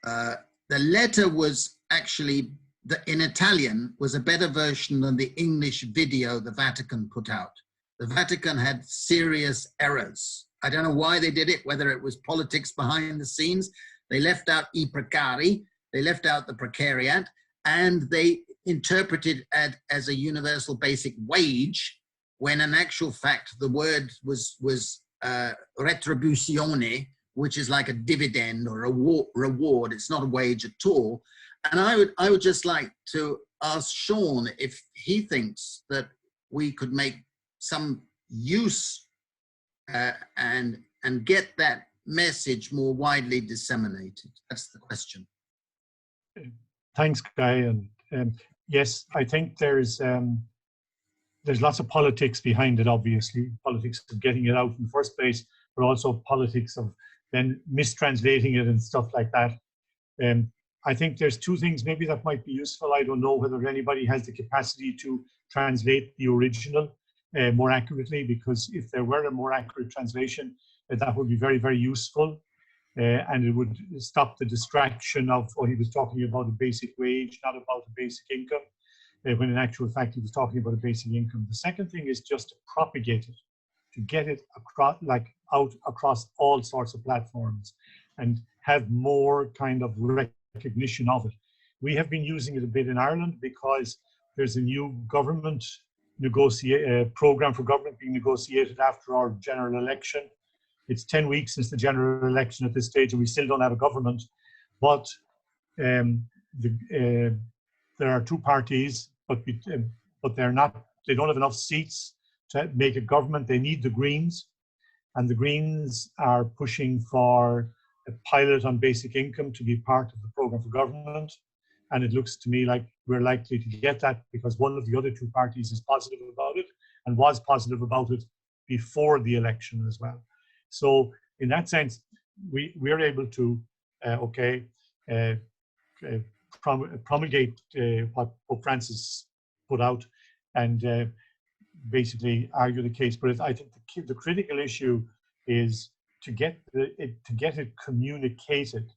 The letter was actually, in Italian, was a better version than the English video the Vatican put out. The Vatican had serious errors. I don't know why they did it, whether it was politics behind the scenes. They left out I precari, they left out the precariat, and they interpreted it as a universal basic wage, when in actual fact the word was retribuzione, which is like a dividend or a reward. It's not a wage at all. And I would just like to ask Sean if he thinks that we could make some use and get that message more widely disseminated. That's the question. Thanks, Guy. And yes, I think there's lots of politics behind it, obviously. Politics of getting it out in the first place, but also politics of then mistranslating it and stuff like that. I think there's two things maybe that might be useful. I don't know whether anybody has the capacity to translate the original more accurately, because if there were a more accurate translation, that would be very, very useful. And it would stop the distraction of, he was talking about a basic wage, not about a basic income, when in actual fact he was talking about a basic income. The second thing is just to propagate it, to get it across, out across all sorts of platforms, and have more kind of recognition of it. We have been using it a bit in Ireland because there's a new government program for government being negotiated after our general election. It's 10 weeks since the general election at this stage, and we still don't have a government. But there are two parties, but they're not. They don't have enough seats to make a government. They need the Greens, and the Greens are pushing for a pilot on basic income to be part of the program for government. And it looks to me like we're likely to get that, because one of the other two parties is positive about it and was positive about it before the election as well. So in that sense, we're able to, promulgate what Pope Francis put out and basically argue the case. But I think the critical issue is to get it communicated,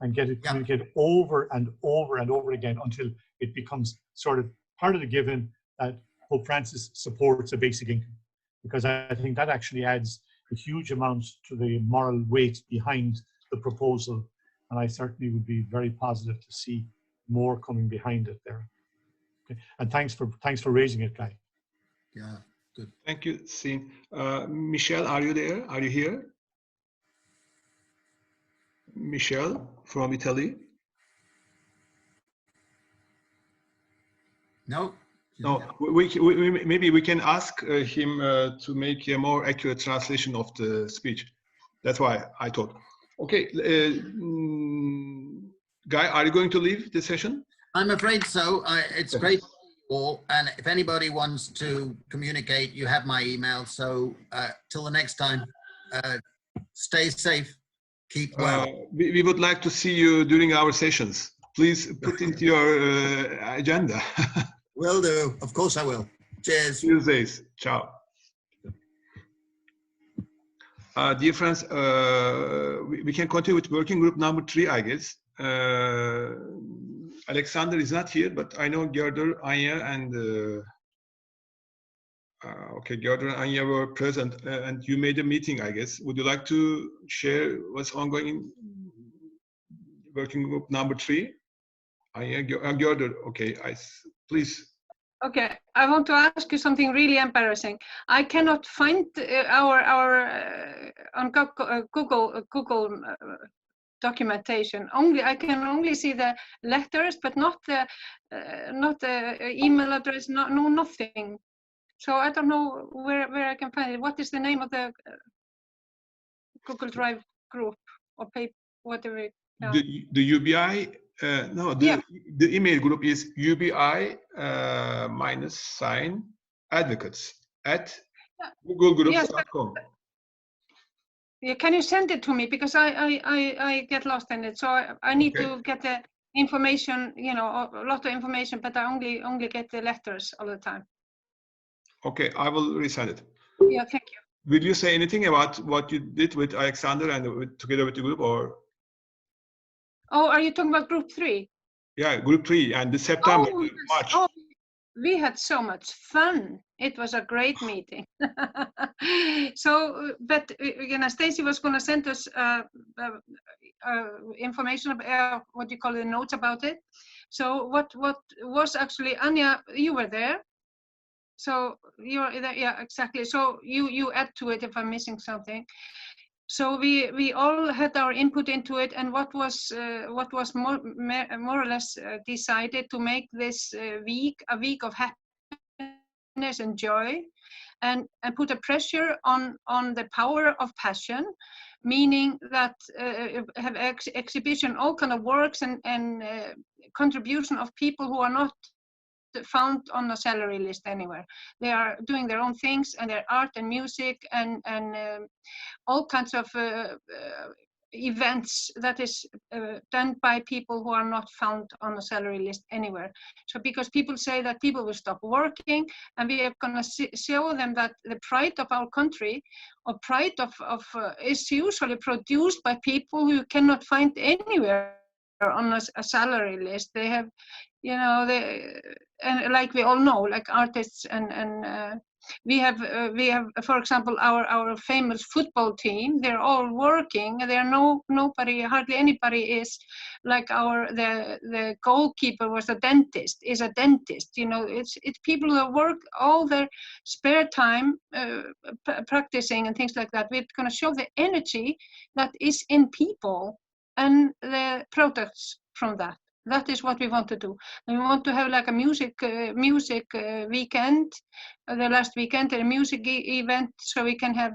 and get it communicated over and over and over again until it becomes sort of part of the given that Pope Francis supports a basic income, because I think that actually adds a huge amount to the moral weight behind the proposal, and I certainly would be very positive to see more coming behind it there. Okay. And thanks for raising it, Guy. Yeah, good. Thank you, Sean. Michelle, are you there? Are you here? Michelle from Italy. No. No, maybe we can ask him to make a more accurate translation of the speech. That's why I thought. Okay, Guy, are you going to leave the session? I'm afraid so. It's great to see you all. And if anybody wants to communicate, you have my email. So till the next time, stay safe, keep well. We would like to see you during our sessions. Please put into your agenda. Will do. Of course I will. Cheers. Tuesdays. Ciao. Dear friends, we can continue with working group number 3, I guess. Alexander is not here, but I know Gerder, Anya, and Gerder and Anya were present, and you made a meeting, I guess. Would you like to share what's ongoing in working group number 3? Anya, Gerder, okay, please. Okay, I want to ask you something really embarrassing. I cannot find our on Google documentation. I can only see the letters, but not the email address. No, nothing. So I don't know where I can find it. What is the name of the Google Drive group or paper, whatever? Yeah. The UBI. No, the email group is UBI -advocates at googlegroups.com. Yeah, can you send it to me, because I get lost in it. So I need to get the information, a lot of information, but I only get the letters all the time. Okay, I will resend it. Yeah, thank you. Will you say anything about what you did with Alexander and together with the group, or? Oh, are you talking about group 3? Yeah, group 3 and the September, Oh, yes. March. Oh, we had so much fun. It was a great meeting. So, but you know, Stacy was going to send us information about what you call it, notes about it. So what was actually, Anya, you were there. So you're there, yeah, exactly. So you add to it if I'm missing something. So we all had our input into it, and what was more or less decided to make this week a week of happiness and joy, and put a pressure on the power of passion, meaning that have exhibition, all kind of works and contribution of people who are not found on a salary list anywhere. They are doing their own things, and their art and music and all kinds of events that is done by people who are not found on a salary list anywhere. So because people say that people will stop working, and we are going to show them that the pride of our country, or pride of is usually produced by people who you cannot find anywhere on a salary list. They have, you know, and like we all know, like artists and we have, for example, our famous football team. They're all working. There are nobody, hardly anybody is like the goalkeeper was a dentist. Is a dentist. You know, it's people that work all their spare time practicing and things like that. We're going to show the energy that is in people and the products from that. That is what we want to do. And we want to have like a music weekend, the last weekend, a music event, so we can have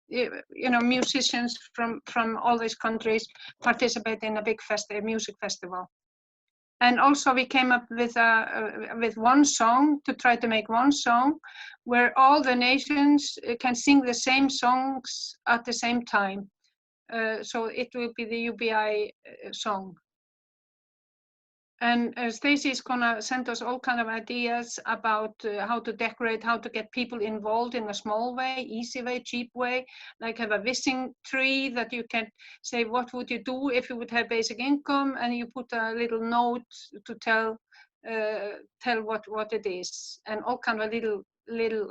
you know, musicians from all these countries participate in a big music festival. And also we came up with one song, to try to make one song where all the nations can sing the same songs at the same time. So it will be the UBI song. And Stacy is gonna send us all kind of ideas about how to decorate, how to get people involved in a small way, easy way, cheap way, like have a wishing tree that you can say, what would you do if you would have basic income? And you put a little note to tell what it is, and all kind of little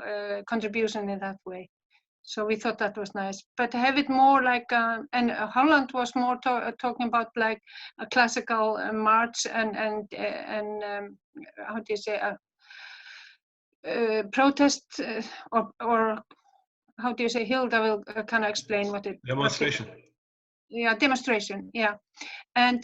contribution in that way. So we thought that was nice, but have it more like, and Holland was more talking about like a classical march and how do you say, protest or how do you say, Hilda will kind of explain what it. Demonstration. Yeah, demonstration, yeah. And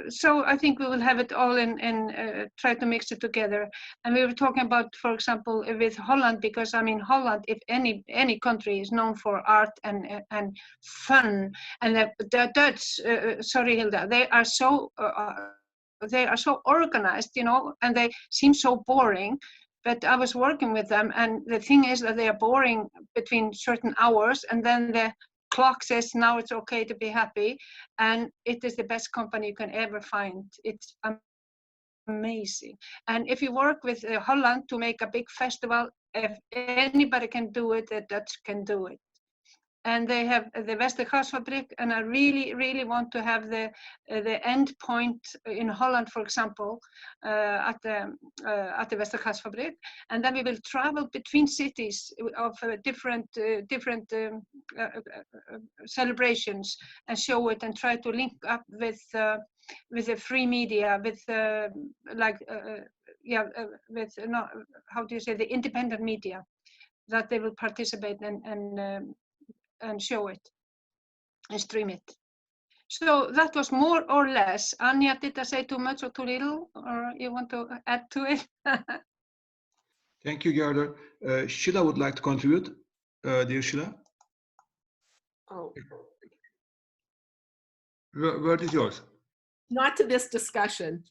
so I think we will have it all in try to mix it together. And we were talking about, for example, with Holland, because I mean, Holland, if any country is known for art and fun, and the Dutch, sorry Hilda, they are so organized, you know, and they seem so boring. But I was working with them, and the thing is that they are boring between certain hours, and then the clock says now it's okay to be happy, and it is the best company you can ever find. It's amazing. And if you work with Holland to make a big festival, if anybody can do it, the Dutch can do it. And they have the Westergasfabriek, and I really want to have the end point in Holland, for example, at the Westergasfabriek, and then we will travel between cities of different celebrations and show it, and try to link up with the free media, with with how do you say, the independent media, that they will participate and show it and stream it. So that was more or less. Anya, did I say too much or too little, or you want to add to it? Thank you, Gerda. Sheila would like to contribute. Dear Sheila. Oh. Word is yours. Not to this discussion.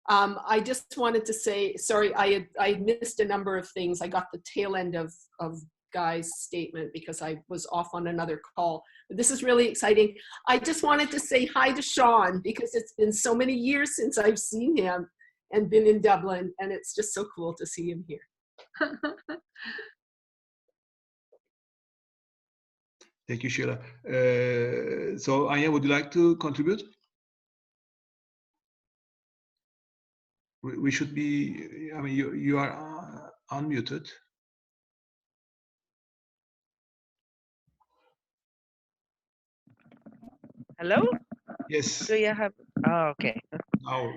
I just wanted to say, sorry, I missed a number of things. I got the tail end of Guy's statement because I was off on another call. But this is really exciting. I just wanted to say hi to Sean, because it's been so many years since I've seen him and been in Dublin, and it's just so cool to see him here. Thank you, Sheila. So, Anya, would you like to contribute? We should be, I mean, you are unmuted. Hello? Yes. Do you have? Oh, okay. Now.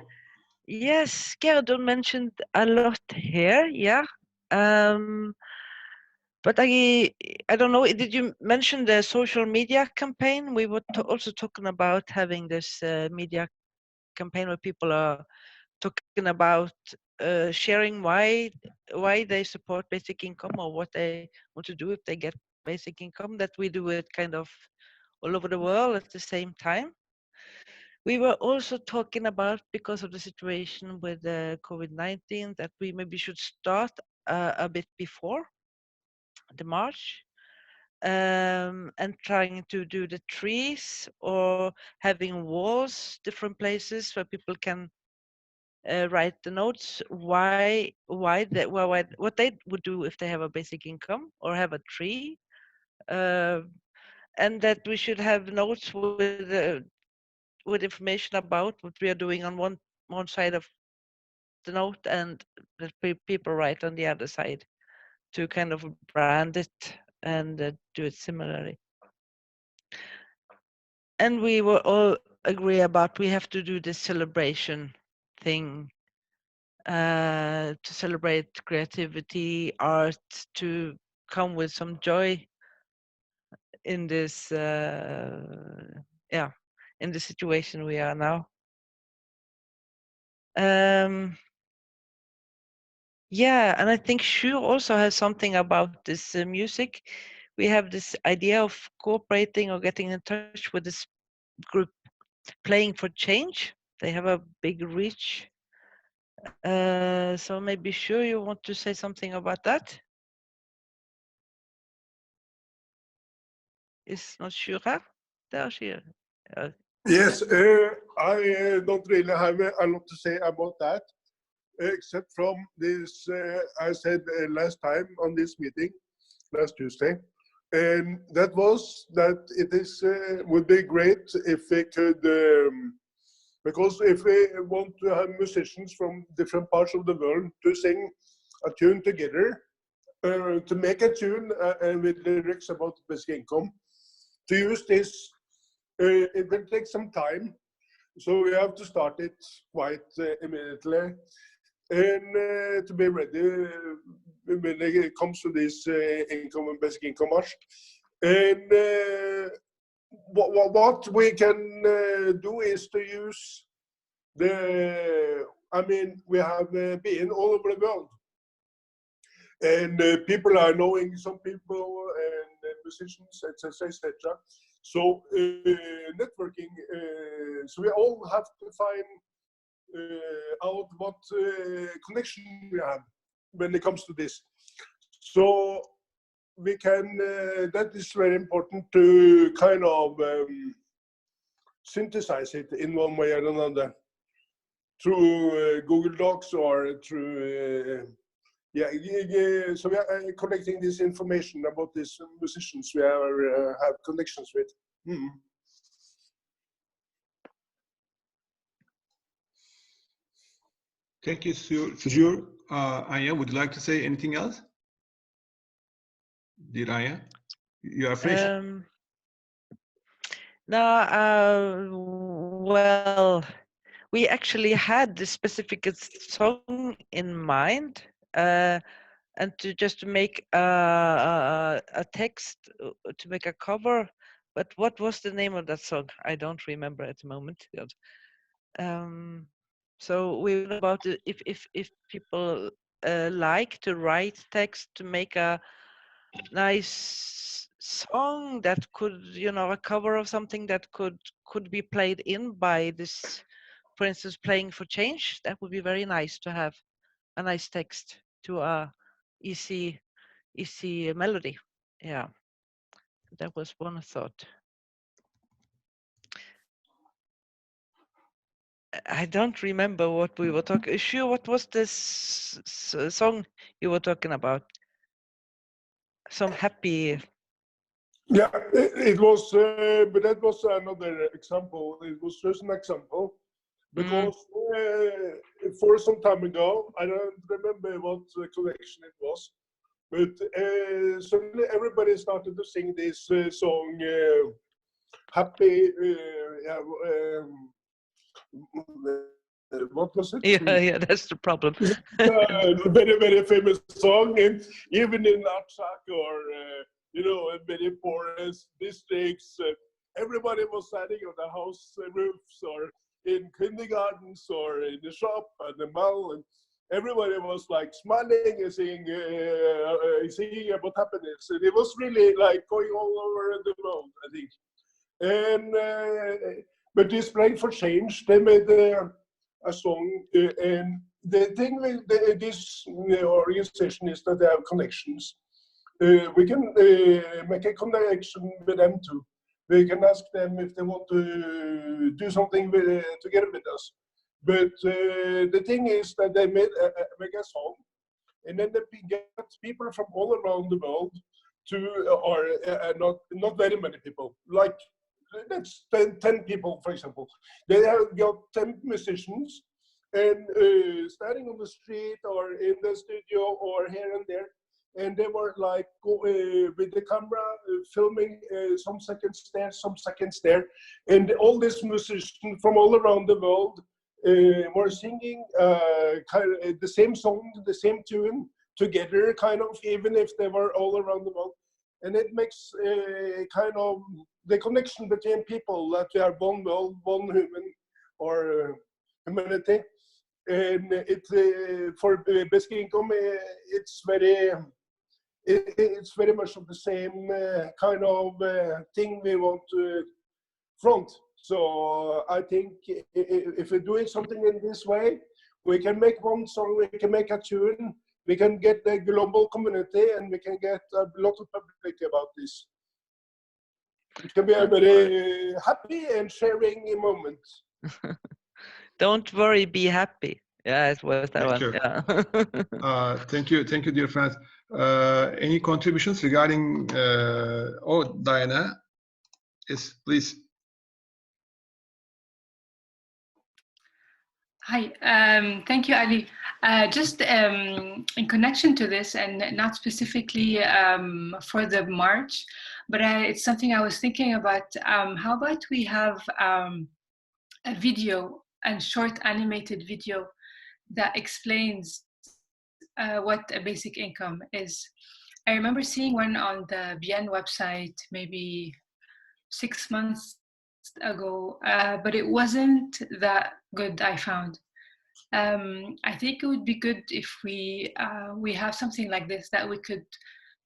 Yes, Gerdo mentioned a lot here. Yeah. But I don't know. Did you mention the social media campaign? We were also talking about having this media campaign where people are talking about sharing why they support basic income or what they want to do if they get basic income. That we do it kind of all over the world at the same time. We were also talking about, because of the situation with COVID-19, that we maybe should start a bit before the March and trying to do the trees or having walls, different places where people can write the notes what they would do if they have a basic income or have a tree, and that we should have notes with information about what we are doing on one side of the note and that people write on the other side to kind of brand it and do it similarly. And we will all agree about we have to do this celebration thing to celebrate creativity, art, to come with some joy in this in the situation we are now. Yeah, and I think Sjur also has something about this music. We have this idea of cooperating or getting in touch with this group Playing for Change. They have a big reach. So maybe Sjur, you want to say something about that? Is not Sjur here? There she is. Yes, I don't really have a lot to say about that, except from this, I said last time on this meeting, last Tuesday, and that was that it is would be great if we could, because if we want to have musicians from different parts of the world to sing a tune together, to make a tune with lyrics about basic income, to use this, it will take some time. So we have to start it quite immediately and to be ready when it comes to this income and basic income march. And what we can do is to use I mean, we have been all over the world. And people are knowing some people and musicians, etc., etc. So networking, so we all have to find out what connection we have when it comes to this. So we can, that is very important to kind of synthesize it in one way or another through Google Docs or through so we are collecting this information about these musicians we have connections with. Mm-hmm. Thank you, Sjur. Anya, would you like to say anything else? Dear Anya, you are fresh. No, well, we actually had this specific song in mind, and to make a text, to make a cover. But what was the name of that song? I don't remember at the moment. So we were about if people like to write text to make a nice song that could, a cover of something that could be played in by this, for instance, Playing for Change. That would be very nice to have a nice text to a easy melody. Yeah, that was one thought. I don't remember what we were talking. Sure, what was this song you were talking about? Some happy. Yeah, it was, but that was another example. It was just an example because for some time ago, I don't remember what collection it was, but suddenly everybody started to sing this song, Happy, what was it? Yeah, that's the problem. Very, very famous song, and even in Artsakh or in many forest districts, everybody was standing on the house roofs or in kindergartens or in the shop and the mall, and everybody was like smiling and singing about happiness, and it was really like going all over the world, I think. And but this Playing for Change, they made a song, and the thing with this organization is that they have connections. We can make a connection with them too. We can ask them if they want to do something together with us. But the thing is that they make a song, and then they get people from all around the world or not very many people, like that's 10 people, for example. They have got 10 musicians and standing on the street or in the studio or here and there, and they were like with the camera filming some seconds there, some seconds there, and all these musicians from all around the world were singing kind of the same song, the same tune together, kind of, even if they were all around the world. And it makes kind of the connection between people, that we are one world, one human, or humanity. And it for basic income, it's very much of the same kind of thing we want to front. So I think if we're doing something in this way, we can make one song, we can make a tune, we can get the global community, and we can get a lot of public about this. It can be a very happy and sharing moment. Don't worry, be happy. Yeah, it was that one. Yeah. Thank you, dear friends. Any contributions regarding? Diana, yes, please. Hi, thank you, Ali. Just in connection to this, and not specifically for the march, but it's something I was thinking about. How about we have a video, a short animated video that explains what a basic income is. I remember seeing one on the BN website maybe 6 months ago, but it wasn't that good, I found. I think it would be good if we have something like this that we could,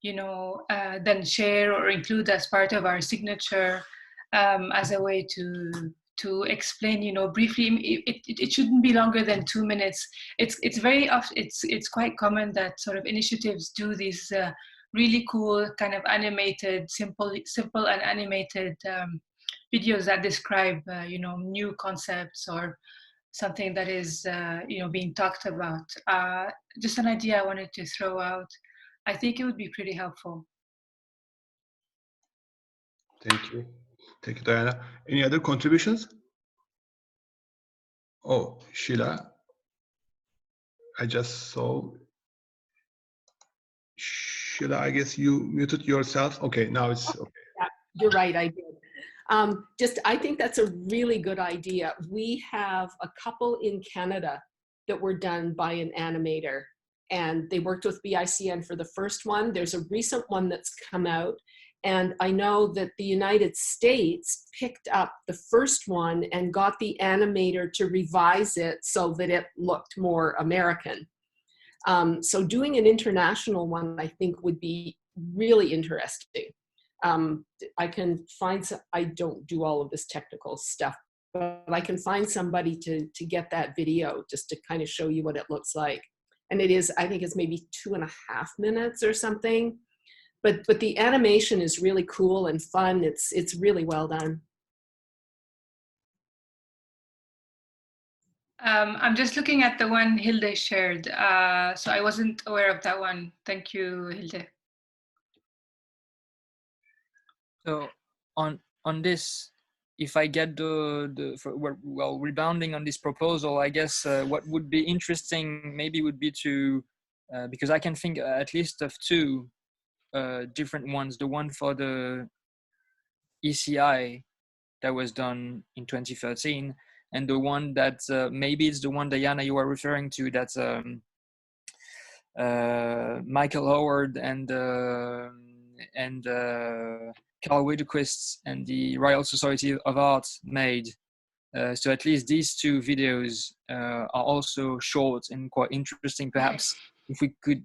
then share or include as part of our signature, as a way to explain, briefly. It shouldn't be longer than 2 minutes. It's very often, it's quite common that sort of initiatives do these really cool kind of animated, simple and animated videos that describe, new concepts or something that is, being talked about. Just an idea I wanted to throw out. I think it would be pretty helpful. Thank you, Diana. Any other contributions? Oh, Sheila, I just saw. Sheila, I guess you muted yourself. Okay, now it's okay. Yeah, you're right, I did. I think that's a really good idea. We have a couple in Canada that were done by an animator, and they worked with BICN for the first one. There's a recent one that's come out, and I know that the United States picked up the first one and got the animator to revise it so that it looked more American. So doing an international one, I think, would be really interesting. I can find I don't do all of this technical stuff, but I can find somebody to get that video just to kind of show you what it looks like. And it is, I think it's maybe 2.5 minutes or something, but the animation is really cool and fun. It's really well done. I'm just looking at the one Hilde shared, so I wasn't aware of that one. Thank you, Hilde. So on this, if I get well, rebounding on this proposal, I guess what would be interesting maybe would be to, because I can think at least of two different ones. The one for the ECI that was done in 2013, and the one that maybe it's the one, Diana, you are referring to, that's Michael Howard and Carl Widerquist and the Royal Society of Art made. So at least these two videos are also short and quite interesting. Perhaps if we could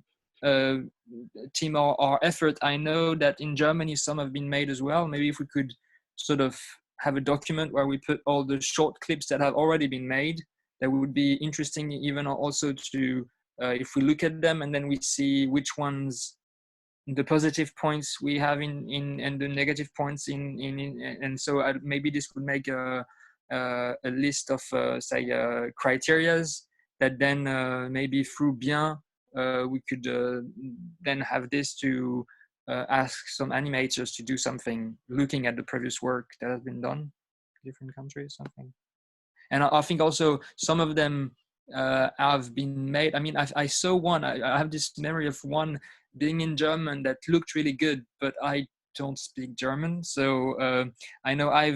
team our effort. I know that in Germany some have been made as well. Maybe if we could sort of have a document where we put all the short clips that have already been made, that would be interesting even also to, if we look at them and then we see which ones, the positive points we have in and the negative points in and so maybe this would make a list of say criterias that then maybe through Bien we could then have this to ask some animators to do something looking at the previous work that has been done in different countries, something. And I think also some of them have been made. I mean, I saw one, I have this memory of one being in German that looked really good, but I don't speak German. So I know I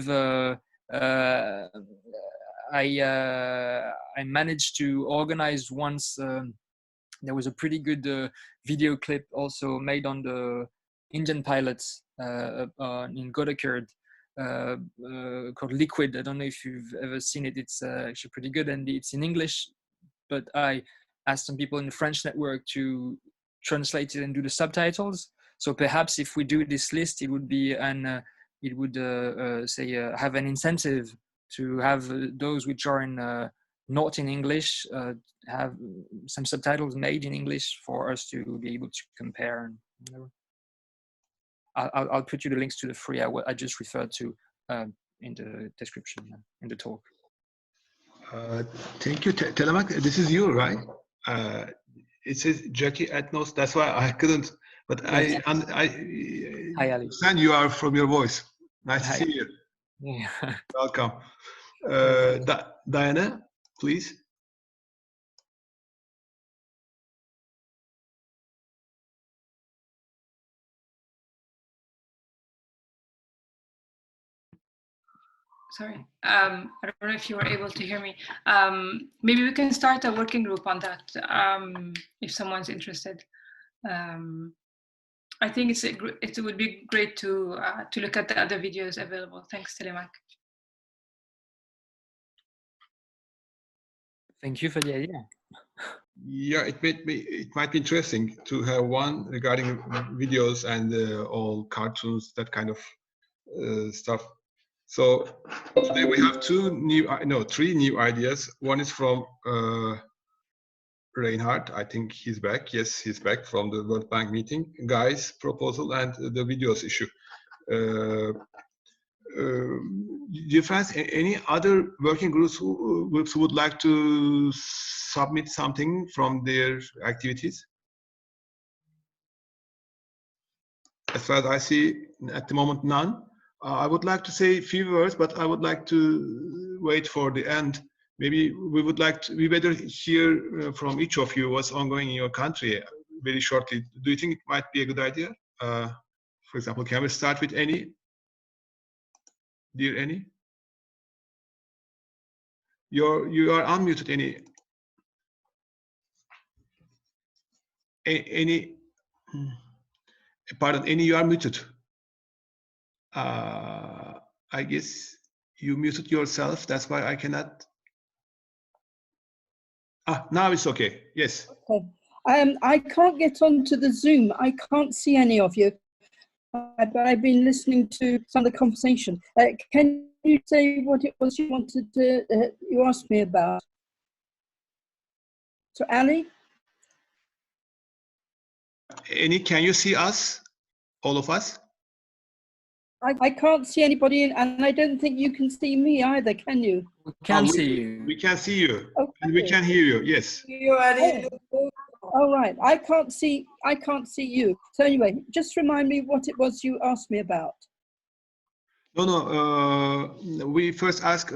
managed to organize once, there was a pretty good video clip also made on the Indian pilots in Godakerd, called Liquid. I don't know if you've ever seen it. It's actually pretty good, and it's in English, but I asked some people in the French network to translate it and do the subtitles. So perhaps if we do this list, it would be it would have an incentive to have those which are in not in English have some subtitles made in English for us to be able to compare and whatever. I'll put you the links to the free I just referred to in the description, in the talk. Thank you, Telemak. This is you, right? It says Jackie Atnos. That's why I couldn't. But yes. I understand you are from your voice. Nice to see you. Yeah. Welcome. Diana, please. Sorry, I don't know if you were able to hear me. Maybe we can start a working group on that if someone's interested. I think it would be great to look at the other videos available. Thanks, Telemak. Thank you for the idea. Yeah, it might be interesting to have one regarding videos and all cartoons, that kind of stuff. So today we have three new ideas. One is from Reinhard. I think he's back. Yes, he's back from the World Bank meeting. Guy's proposal and the videos issue. Do you find any other working groups who would like to submit something from their activities? As far as I see, at the moment, none. I would like to say a few words, but I would like to wait for the end. Maybe we better hear from each of you what's ongoing in your country very shortly. Do you think it might be a good idea? For example, can we start with Annie? Dear Annie? You are unmuted, Annie. Annie, pardon, Annie, you are muted. I guess you muted yourself. That's why I cannot. Now it's okay. Yes. Okay. I can't get onto the Zoom. I can't see any of you. But I've been listening to some of the conversation. Can you say what it was you wanted to, you asked me about? So, Ali? Annie, can you see us? All of us? I can't see anybody, and I don't think you can see me either, can you? We can see you. We can see you. Oh, And we can hear you. Yes. Oh, right. I can't see you. So anyway, just remind me what it was you asked me about. No. We first ask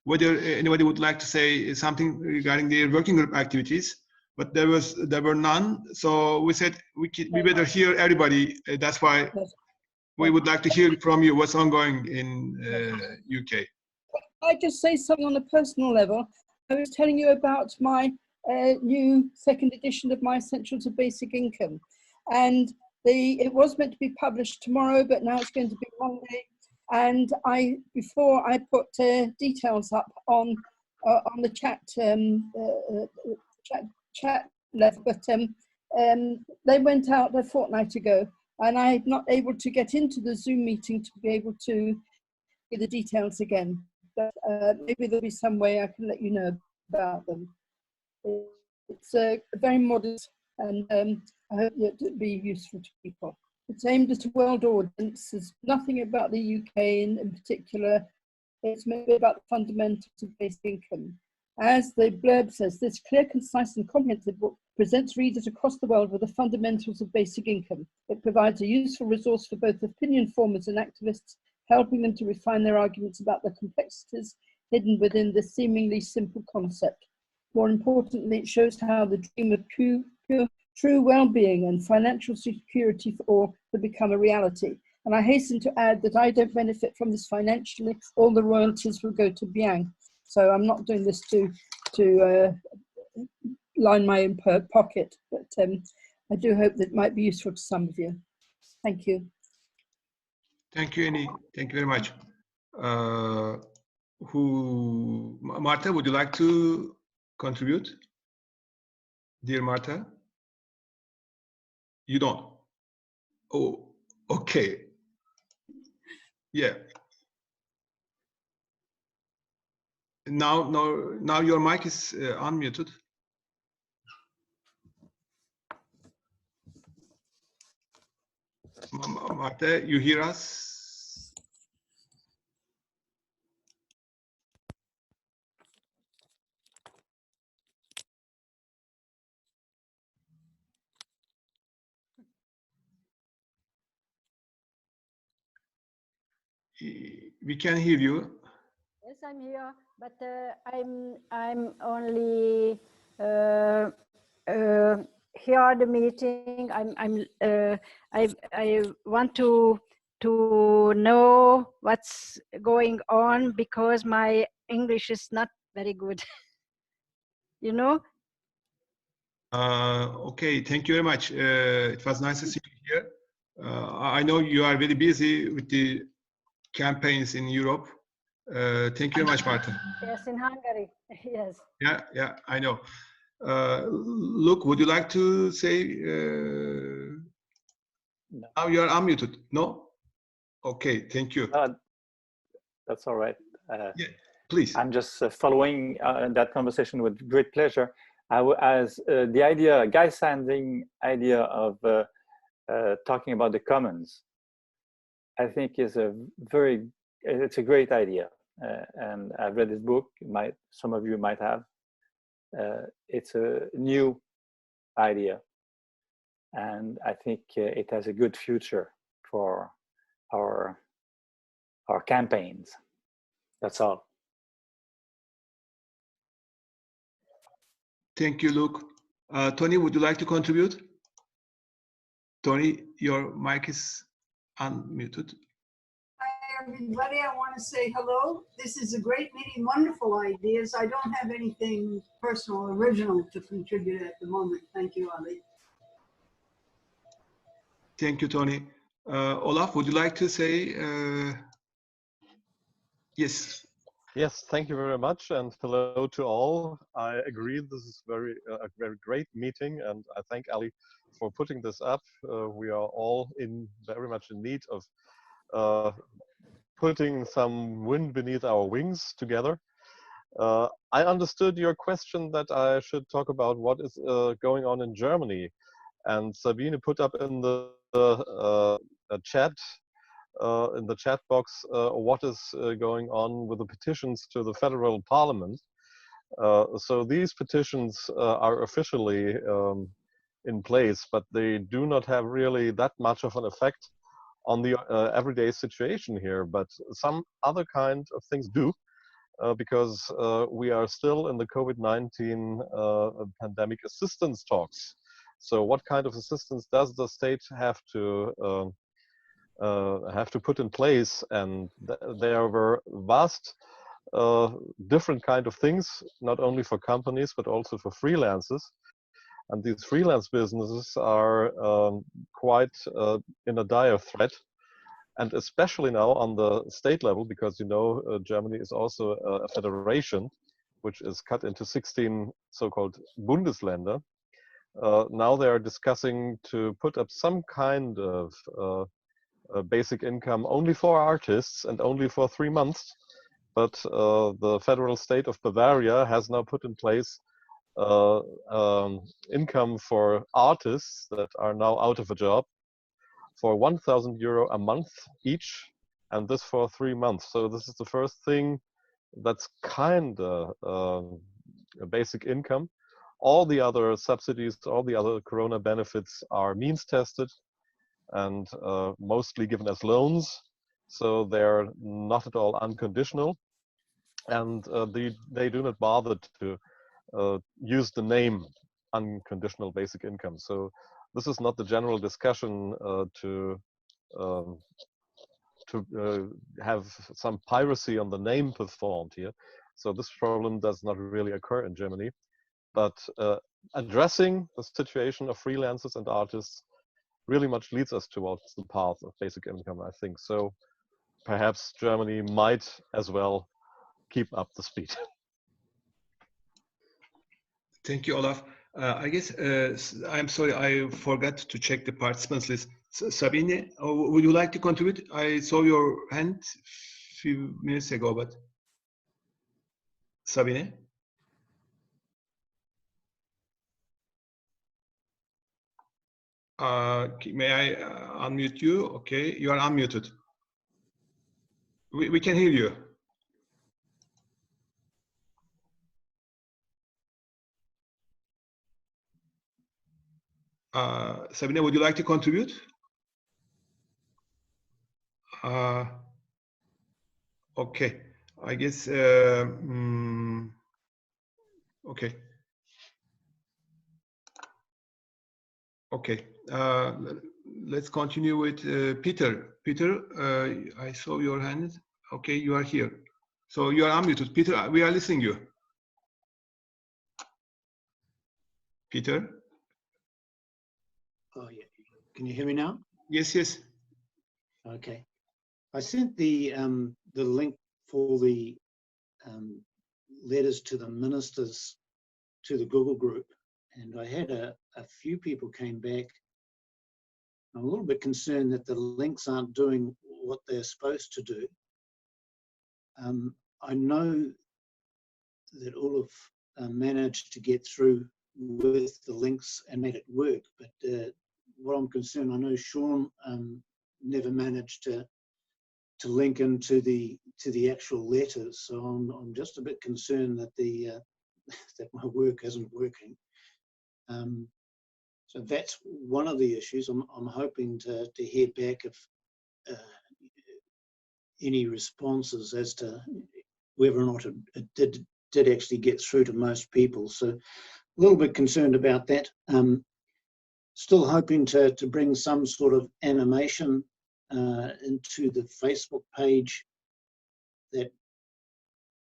whether anybody would like to say something regarding their working group activities, but there were none. So we said we better hear everybody. That's why we would like to hear from you what's ongoing in UK. I just say something on a personal level. I was telling you about my new second edition of my Essentials of Basic Income, and it was meant to be published tomorrow, but now it's going to be Monday. And before I put details up on the chat level, but they went out a fortnight ago, and I'm not able to get into the Zoom meeting to be able to get the details again. But maybe there'll be some way I can let you know about them. It's very modest, and I hope that it'll be useful to people. It's aimed at a world audience. There's nothing about the UK in particular. It's maybe about the fundamentals of basic income. As the blurb says, this clear, concise and comprehensive book presents readers across the world with the fundamentals of basic income. It provides a useful resource for both opinion formers and activists, helping them to refine their arguments about the complexities hidden within this seemingly simple concept. More importantly, it shows how the dream of true well-being and financial security for all could become a reality. And I hasten to add that I don't benefit from this financially. All the royalties will go to Biang. So I'm not doing this to line my own pocket, but I do hope that it might be useful to some of you. Thank you. Thank you, Annie. Thank you very much. Marta, would you like to contribute? Dear Marta? You don't? Oh, okay. Yeah. Now your mic is unmuted. Marta, you hear us? We can hear you. Yes, I'm here, but I'm only here the meeting. I want to know what's going on because my English is not very good. You know. Okay, thank you very much. It was nice to see you here. I know you are very busy with the campaigns in Europe. Thank you very much, Marta. Yes, in Hungary. Yes. Yeah, I know. Luke, would you like to say? No. Now you are unmuted. No? Okay, thank you. That's all right. Yeah, please. I'm just following that conversation with great pleasure. As the idea, Guy Sanding idea of talking about the commons, I think is it's a great idea. And I've read this book, some of you might have. It's a new idea. And I think it has a good future for our campaigns. That's all. Thank you, Luke. Tony, would you like to contribute? Tony, your mic is unmuted. Hi, everybody. I want to say hello. This is a great meeting, wonderful ideas. I don't have anything personal, original to contribute at the moment. Thank you, Ali. Thank you, Tony. Olaf, would you like to say? Yes. Yes, thank you very much, and hello to all. I agree this is a very great meeting, and I thank Ali for putting this up. We are all very much in need of putting some wind beneath our wings together. I understood your question that I should talk about what is going on in Germany, and Sabine put up in the chat in the chat box what is going on with the petitions to the federal parliament. So these petitions are officially in place, but they do not have really that much of an effect on the everyday situation here. But some other kind of things do, because we are still in the COVID-19 pandemic assistance talks. So what kind of assistance does the state have to put in place? And there were vast different kind of things, not only for companies, but also for freelancers. And these freelance businesses are quite in a dire threat. And especially now on the state level, because Germany is also a federation, which is cut into 16 so-called Bundesländer. Now they are discussing to put up some kind of basic income only for artists and only for 3 months. But the federal state of Bavaria has now put in place income for artists that are now out of a job for €1,000 a month each, and this for 3 months. So this is the first thing that's kind of a basic income. All the other subsidies, all the other Corona benefits are means tested and mostly given as loans. So they're not at all unconditional. And they do not bother to use the name unconditional basic income. So this is not the general discussion to have some piracy on the name performed here. So this problem does not really occur in Germany. But addressing the situation of freelancers and artists really much leads us towards the path of basic income, I think. So perhaps Germany might as well keep up the speed. Thank you, Olaf. I guess I'm sorry, I forgot to check the participants list. Sabine, would you like to contribute? I saw your hand a few minutes ago, but Sabine? May I unmute you? Okay, you are unmuted. We can hear you. Sabine, would you like to contribute? Okay, I guess, okay. Okay, let's continue with Peter. Peter, I saw your hand. Okay, you are here. So you are unmuted. Peter, we are listening to you. Peter? Oh, yeah. Can you hear me now? Yes, yes. Okay. I sent the link for the letters to the ministers to the Google group, and I had a few people came back. I'm a little bit concerned that the links aren't doing what they're supposed to do. I know that Olaf managed to get through with the links and made it work, but what I'm concerned, I know Sean never managed to link into the actual letters, so I'm just a bit concerned that that my work isn't working. So that's one of the issues. I'm hoping to hear back if any responses as to whether or not it did actually get through to most people. So a little bit concerned about that. Still hoping to bring some sort of animation into the Facebook page that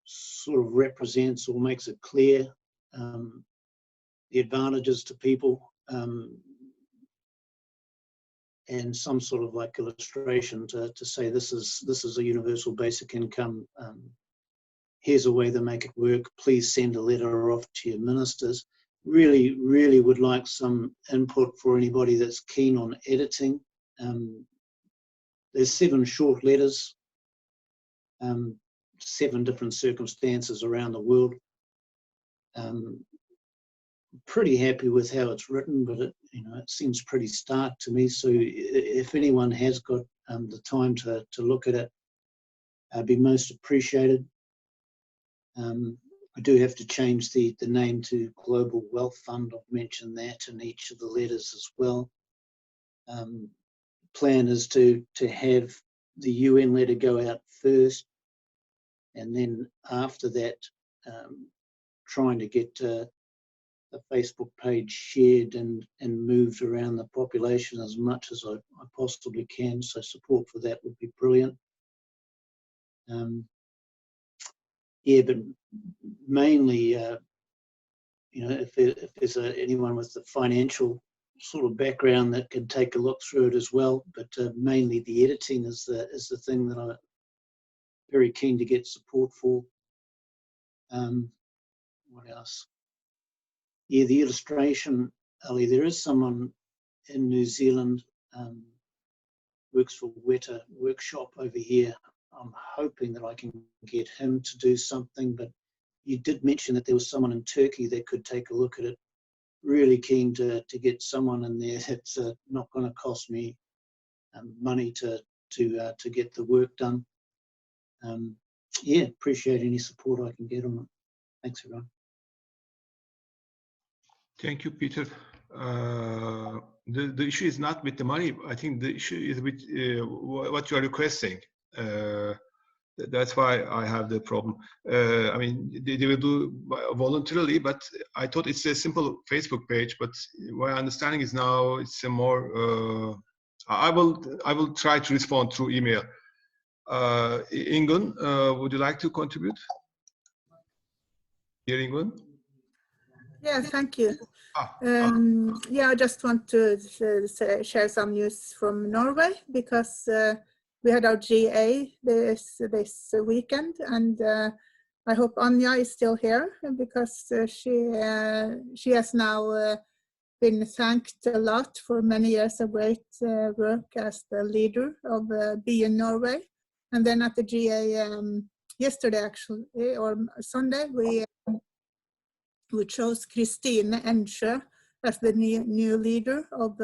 sort of represents or makes it clear the advantages to people, and some sort of like illustration to say this is a universal basic income. Here's a way to make it work. Please send a letter off to your ministers. Really, really would like some input for anybody that's keen on editing. There's 7 short letters, 7 different circumstances around the world. Pretty happy with how it's written, but it seems pretty stark to me. So if anyone has got the time to look at it, be most appreciated. I do have to change the name to Global Wealth Fund. I've mentioned that in each of the letters as well. Plan is to have the UN letter go out first, and then after that, trying to get the Facebook page shared and moved around the population as much as I possibly can. So support for that would be brilliant. Yeah, but mainly, if there's anyone with the financial sort of background that can take a look through it as well. But mainly the editing is the thing that I'm very keen to get support for. What else? Yeah, the illustration, Ali, there is someone in New Zealand, works for Weta Workshop over here. I'm hoping that I can get him to do something, but you did mention that there was someone in Turkey that could take a look at it. Really keen to get someone in there that's not going to cost me money to get the work done. Yeah, appreciate any support I can get on it. Thanks, everyone. Thank you, Peter. The issue is not with the money. I think the issue is with what you are requesting. That's why I have the problem. I mean, they will do voluntarily, but I thought it's a simple Facebook page. But my understanding is now it's a more. I will try to respond through email. Ingun, would you like to contribute? Here, Ingun. Yeah, thank you. Yeah, I just want to share some news from Norway, because we had our GA this weekend, and I hope Anya is still here, because she has now been thanked a lot for many years of great work as the leader of Be in Norway. And then at the GA yesterday, actually, or Sunday, we chose Kristine Ensjø as the new leader of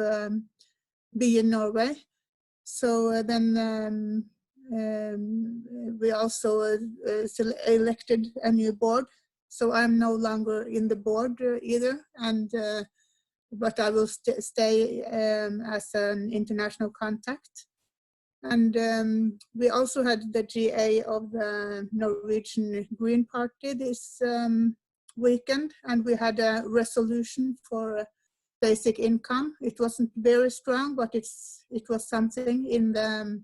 Be in Norway. So then we also elected a new board. So I'm no longer in the board either, and but I will stay as an international contact. And we also had the GA of the Norwegian Green Party this weekend, and we had a resolution for basic income. It wasn't very strong, but it was something in the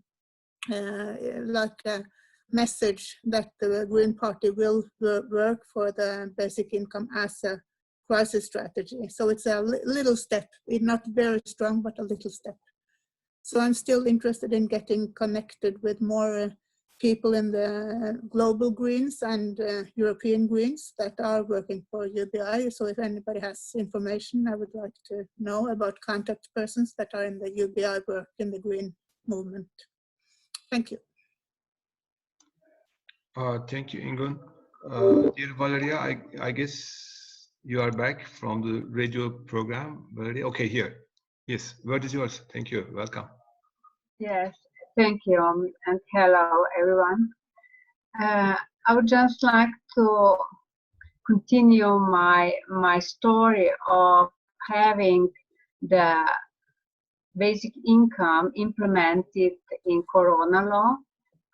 like a message that the Green Party will work for the basic income as a crisis strategy. So it's a little step, not very strong, but a little step. So I'm still interested in getting connected with more people in the global Greens and European Greens that are working for UBI. So if anybody has information, I would like to know about contact persons that are in the UBI work in the Green movement. Thank you. Thank you, Ingun. Dear Valeria, I guess you are back from the radio program. Valeria, okay, here. Yes, word is yours. Thank you. Welcome. Yes, thank you, and hello, everyone. I would just like to continue my story of having the basic income implemented in Corona law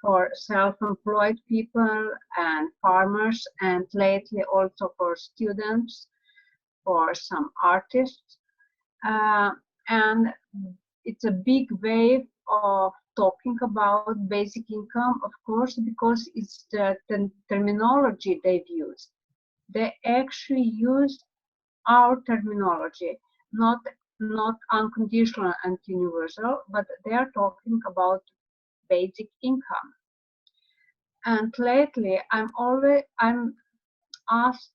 for self-employed people and farmers, and lately also for students, for some artists. And it's a big wave of talking about basic income, of course, because it's the terminology they've used. They actually used our terminology, not unconditional and universal, but they are talking about basic income. And lately, I'm asked,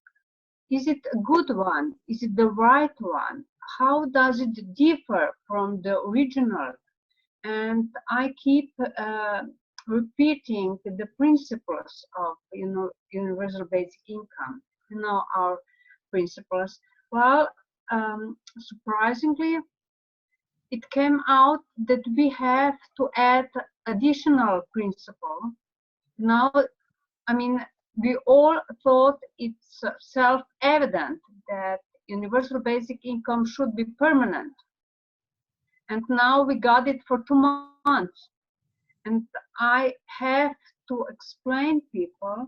is it a good one? Is it the right one? How does it differ from the original? And I keep repeating the principles of universal basic income. Our principles. Well, surprisingly, it came out that we have to add additional principle. Now, I mean, we all thought it's self-evident that universal basic income should be permanent. And now we got it for 2 months. And I have to explain people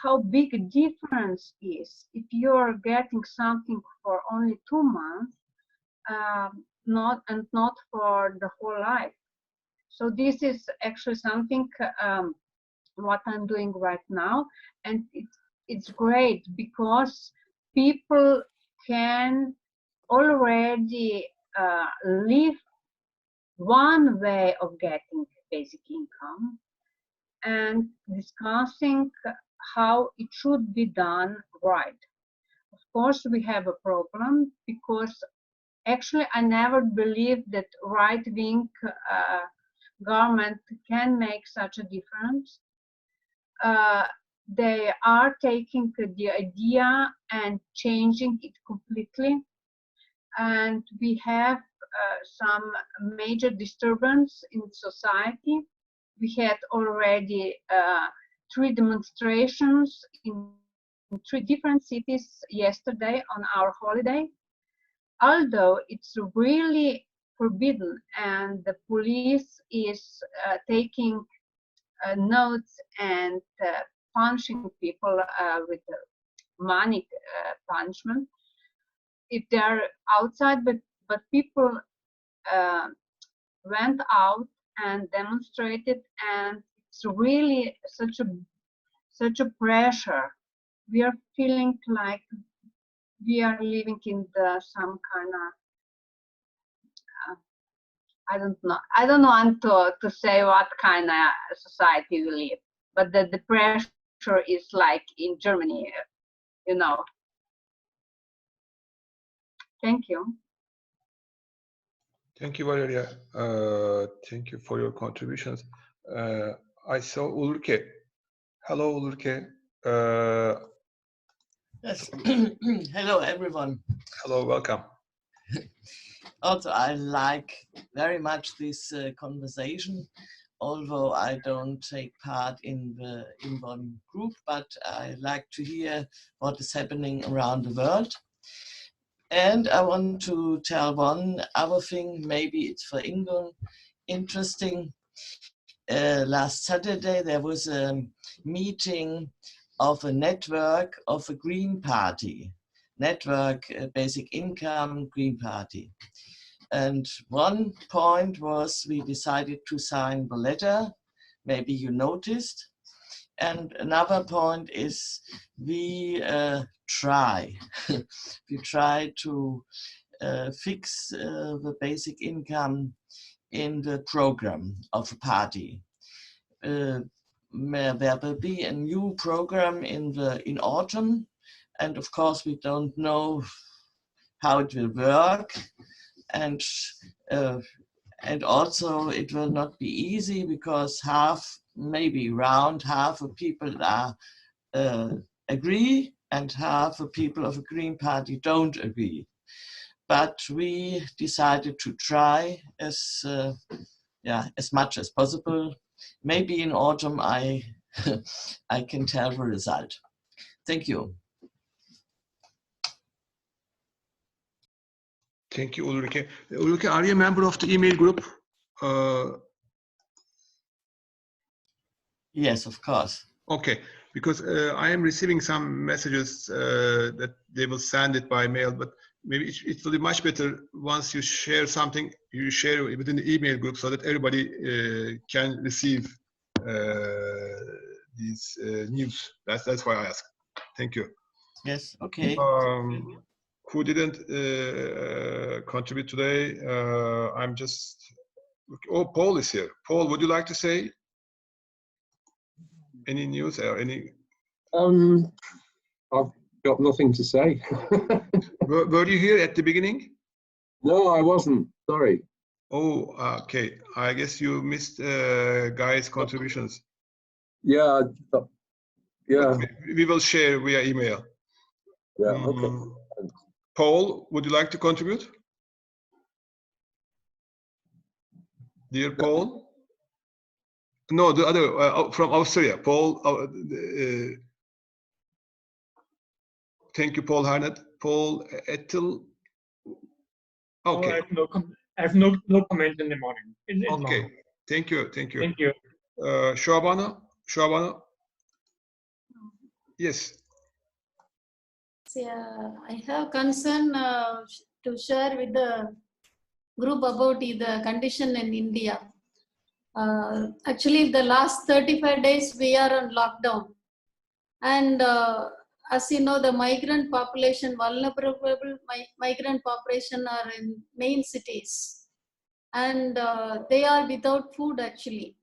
how big a difference is if you're getting something for only 2 months, not for the whole life. So this is actually something what I'm doing right now, and it's great because people can already live one way of getting basic income and discussing how it should be done right. Of course, we have a problem because actually I never believed that right-wing government can make such a difference. They are taking the idea and changing it completely. And we have some major disturbance in society. We had already 3 demonstrations in 3 different cities yesterday on our holiday. Although it's really forbidden and the police is taking notes and punishing people with money punishment if they're outside, but people went out and demonstrated, and it's really such a pressure. We are feeling like we are living in some kind of I don't know to say what kind of society we live, but the pressure is like in Germany, you know. Thank you. Thank you, Valeria. Thank you for your contributions. I saw Ulrike. Hello, Ulrike. Yes. Hello, everyone. Hello, welcome. Also, I like very much this conversation, although I don't take part in one group, but I like to hear what is happening around the world. And I want to tell one other thing, maybe it's for Ingo interesting. Last Saturday, there was a meeting of a network of a Green Party, network basic income Green Party. And one point was we decided to sign the letter, maybe you noticed. And another point is we try. We try to fix the basic income in the program of a party. There will be a new program in autumn, and of course we don't know how it will work, and also it will not be easy because maybe around half of people are agree and half of people of a Green Party don't agree. But we decided to try as much as possible. Maybe in autumn I can tell the result. Thank you. Thank you, Ulrike. Ulrike, are you a member of the email group? Yes, of course. Okay, because I am receiving some messages that they will send it by mail, but maybe it will be much better once you share something, you share within the email group so that everybody can receive these news. That's why I asked. Thank you. Yes, okay. Who didn't contribute today? I'm just, oh, Paul is here. Paul, would you like to say any news or any? I've got nothing to say. Were you here at the beginning? No, I wasn't. Sorry. Oh, okay. I guess you missed Guy's contributions. Yeah. Yeah. We will share via email. Yeah. Okay. Paul, would you like to contribute? Dear Paul. No, the other from Austria, Paul. Thank you, Paul Harnett. Paul Ettel. Okay. I have no comment in the morning. Okay. Thank you. Thank you. Thank you. Shobana. Yes. Yeah, I have concern to share with the group about the condition in India. Actually, the last 35 days we are on lockdown, and as you know, the migrant population, vulnerable migrant population are in main cities, and they are without food actually.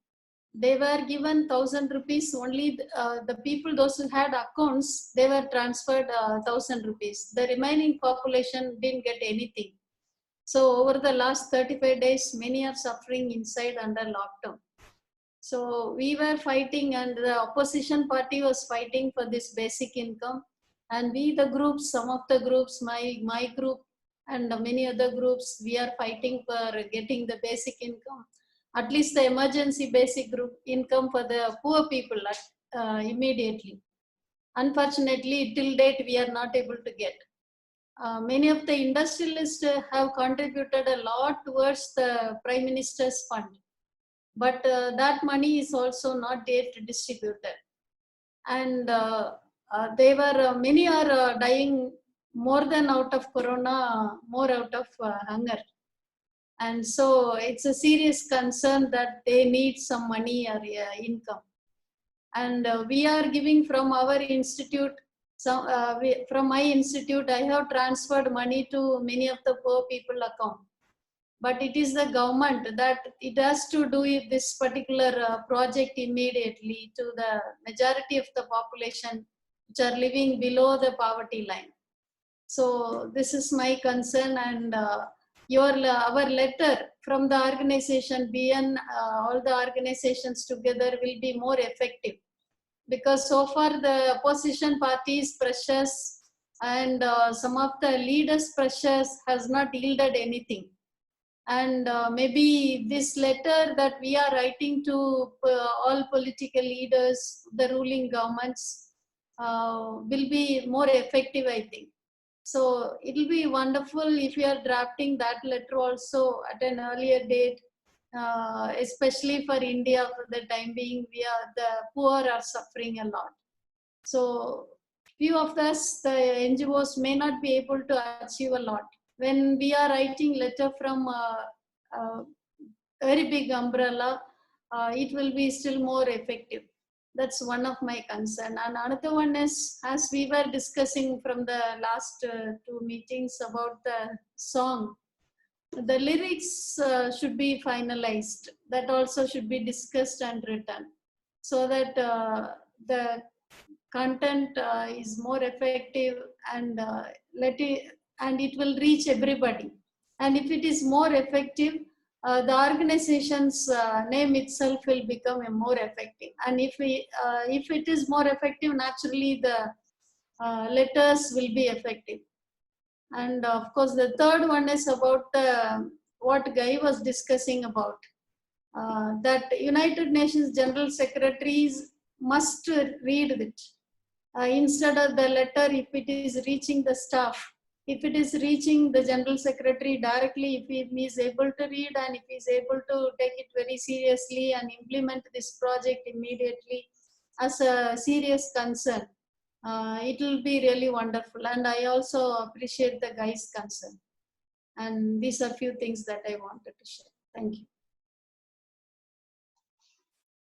They were given 1,000 rupees only. The people, those who had accounts, they were transferred 1,000 rupees. The remaining population didn't get anything. So over the last 35 days, many are suffering inside under lockdown. So we were fighting, and the opposition party was fighting for this basic income. And we, the groups, some of the groups, my group and many other groups, we are fighting for getting the basic income. At least the emergency basic group income for the poor people immediately. Unfortunately, till date, we are not able to get. Many of the industrialists have contributed a lot towards the Prime Minister's fund. But that money is also not yet distributed. And many are dying more than out of corona, more out of hunger. And so it's a serious concern that they need some money or income. And we are giving from our institute, from my institute, I have transferred money to many of the poor people account. But it is the government that it has to do this particular project immediately to the majority of the population which are living below the poverty line. So this is my concern, and our letter from the organization BN, all the organizations together will be more effective, because so far the opposition parties' pressures and some of the leaders' pressures has not yielded anything. And maybe this letter that we are writing to all political leaders, the ruling governments, will be more effective, I think. So it will be wonderful if you are drafting that letter also at an earlier date, especially for India. For the time being, the poor are suffering a lot. So few of us, the NGOs, may not be able to achieve a lot. When we are writing letter from a very big umbrella, it will be still more effective. That's one of my concern. And another one is, as we were discussing from the last two meetings about the song, the lyrics should be finalized. That also should be discussed and written, so that the content is more effective, and it will reach everybody. And if it is more effective, the organization's name itself will become more effective. And if it is more effective, naturally the letters will be effective. And of course, the third one is about what Guy was discussing about, that United Nations General Secretaries must read it. Instead of the letter, if it is reaching the staff, if it is reaching the General Secretary directly, if he is able to read and if he is able to take it very seriously and implement this project immediately as a serious concern, it will be really wonderful. And I also appreciate the Guy's concern. And these are few things that I wanted to share. Thank you.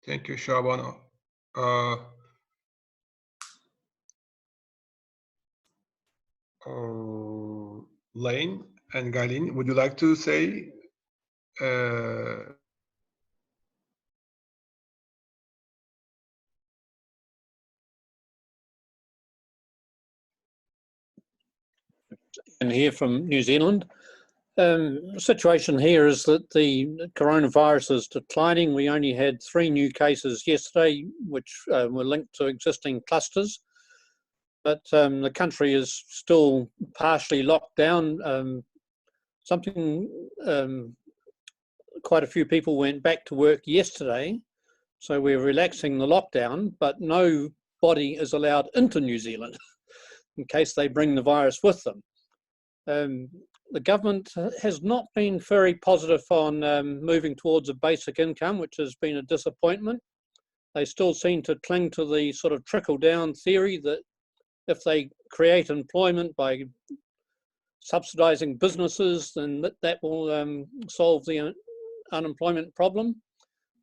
Thank you, Shabana. Lane and Galin, would you like to say? And here from New Zealand. The situation here is that the coronavirus is declining. We only had 3 new cases yesterday, which were linked to existing clusters. But the country is still partially locked down. Something quite a few people went back to work yesterday, so we're relaxing the lockdown, but nobody is allowed into New Zealand in case they bring the virus with them. The government has not been very positive on moving towards a basic income, which has been a disappointment. They still seem to cling to the sort of trickle-down theory that if they create employment by subsidising businesses, then that will solve the unemployment problem.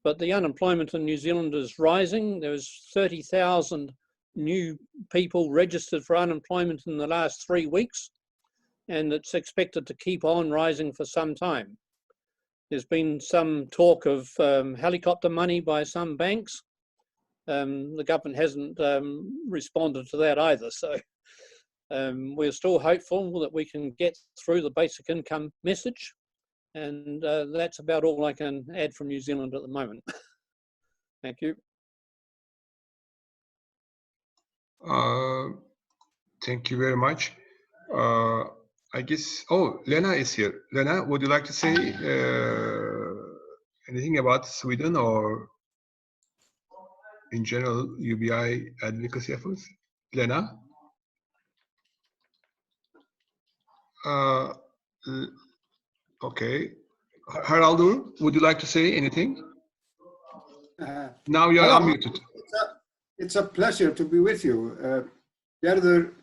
But the unemployment in New Zealand is rising. There's 30,000 new people registered for unemployment in the last 3 weeks, and it's expected to keep on rising for some time. There's been some talk of helicopter money by some banks. The government hasn't responded to that either, so we're still hopeful that we can get through the basic income message, and that's about all I can add from New Zealand at the moment. Thank you. Thank you very much. I guess, oh, Lena is here. Lena, would you like to say anything about Sweden or in general UBI advocacy efforts? Lena? Okay. Haraldur, would you like to say anything? Now you are unmuted. It's a pleasure to be with you. Gerður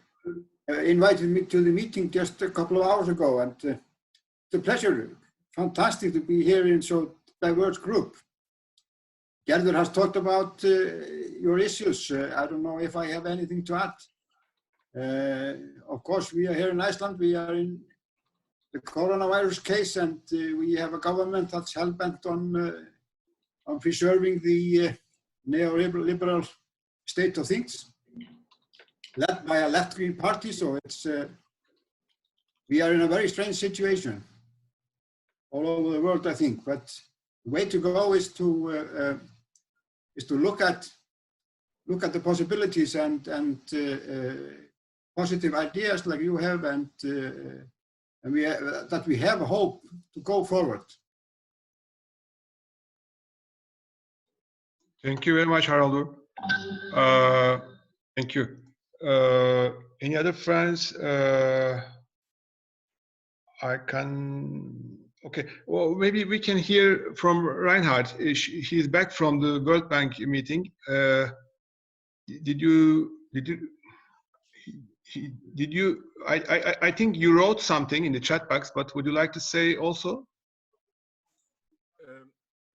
invited me to the meeting just a couple of hours ago, and it's a pleasure. Fantastic to be here in so diverse group. Gerður has talked about your issues. I don't know if I have anything to add. Of course, we are here in Iceland. We are in the coronavirus case, and we have a government that's hell-bent on preserving the neoliberal state of things, led by a left-wing party. So it's we are in a very strange situation all over the world, I think. But the way to go is to look at the possibilities and positive ideas like you have, and that we have a hope to go forward. Thank you very much, Haraldur. Thank you. Any other friends? I can. Okay. Well, maybe we can hear from Reinhard. He's back from the World Bank meeting. Did you? I think you wrote something in the chat box, but would you like to say also?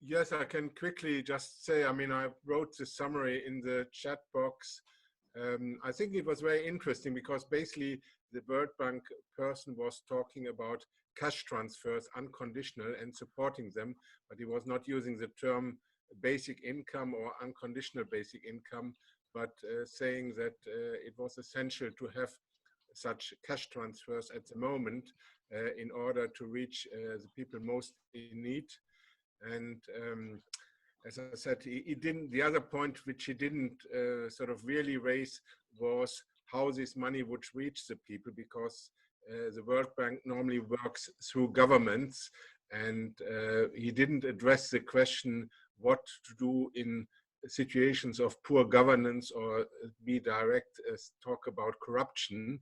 Yes, I can quickly just say, I mean, I wrote the summary in the chat box. I think it was very interesting because basically the World Bank person was talking about cash transfers, unconditional, and supporting them, but he was not using the term basic income or unconditional basic income, but saying that it was essential to have such cash transfers at the moment in order to reach the people most in need. And as I said, he didn't. The other point which he didn't sort of really raise was how this money would reach the people, because the World Bank normally works through governments, and he didn't address the question what to do in situations of poor governance or be direct talk about corruption.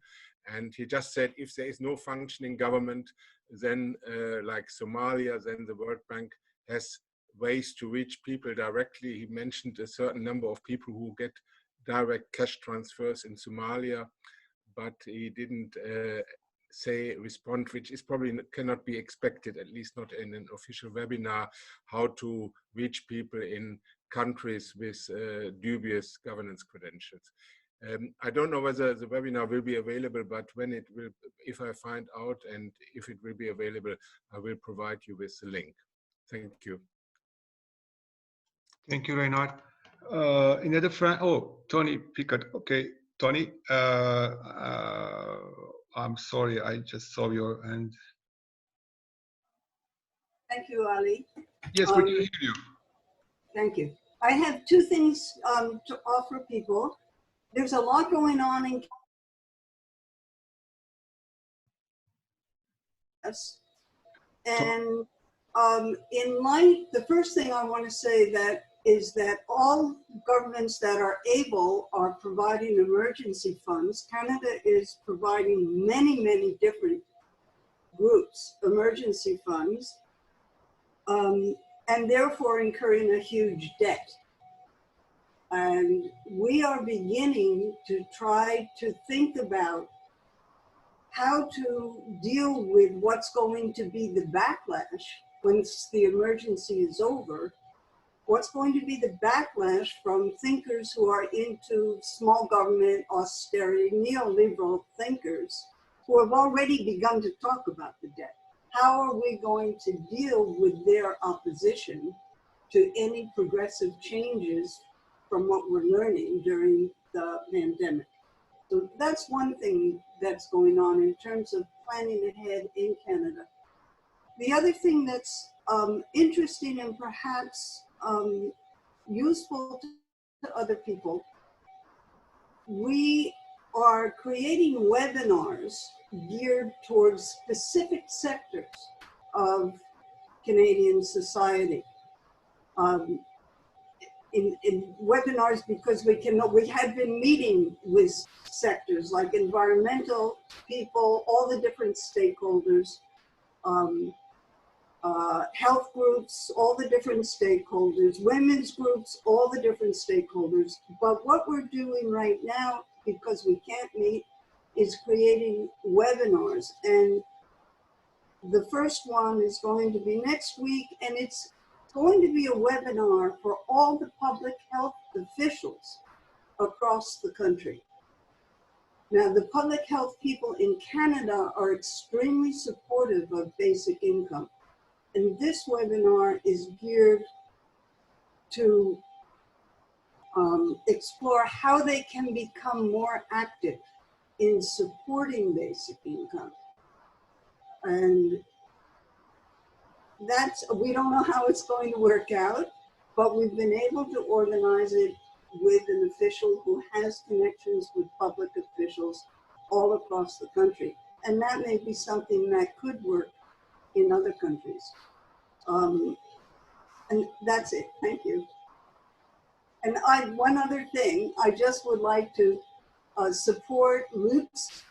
And he just said if there is no functioning government, then like Somalia, then the World Bank has ways to reach people directly. He mentioned a certain number of people who get direct cash transfers in Somalia, but he didn't respond, which is probably cannot be expected, at least not in an official webinar, how to reach people in countries with dubious governance credentials. I don't know whether the webinar will be available, but when it will, if I find out and if it will be available, I will provide you with the link. Thank you. Thank you, Reinhard. Another friend, oh, Tony Pickard. Okay, Tony, I'm sorry, I just saw your hand. Thank you, Ali. Yes, we can hear you. Thank you. I have two things to offer people. There's a lot going on in and In light, the first thing I want to say that is that all governments that are able are providing emergency funds. Canada is providing many, many different groups emergency funds, and therefore incurring a huge debt. And we are beginning to try to think about how to deal with what's going to be the backlash once the emergency is over. What's going to be the backlash from thinkers who are into small government, austerity, neoliberal thinkers who have already begun to talk about the debt? How are we going to deal with their opposition to any progressive changes from what we're learning during the pandemic? So that's one thing that's going on in terms of planning ahead in Canada. The other thing that's interesting and perhaps useful to other people, we are creating webinars geared towards specific sectors of Canadian society. In webinars, because we have been meeting with sectors like environmental people, all the different stakeholders, health groups, all the different stakeholders, women's groups, all the different stakeholders. But what we're doing right now, because we can't meet, is creating webinars. And the first one is going to be next week, and it's going to be a webinar for all the public health officials across the country. Now, the public health people in Canada are extremely supportive of basic income. And this webinar is geared to explore how they can become more active in supporting basic income. And we don't know how it's going to work out, but we've been able to organize it with an official who has connections with public officials all across the country. And that may be something that could work in other countries. And that's it. Thank you. And one other thing, I just would like to support Luke's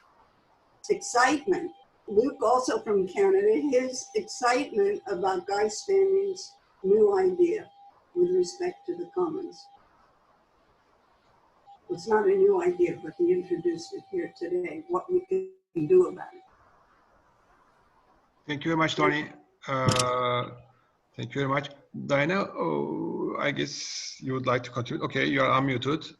excitement. Luke, also from Canada, his excitement about Guy Standing's new idea with respect to the commons. It's not a new idea, but he introduced it here today, what we can do about it. Thank you very much, Tony. Thank you very much. Diana, I guess you would like to continue. Okay, you are unmuted.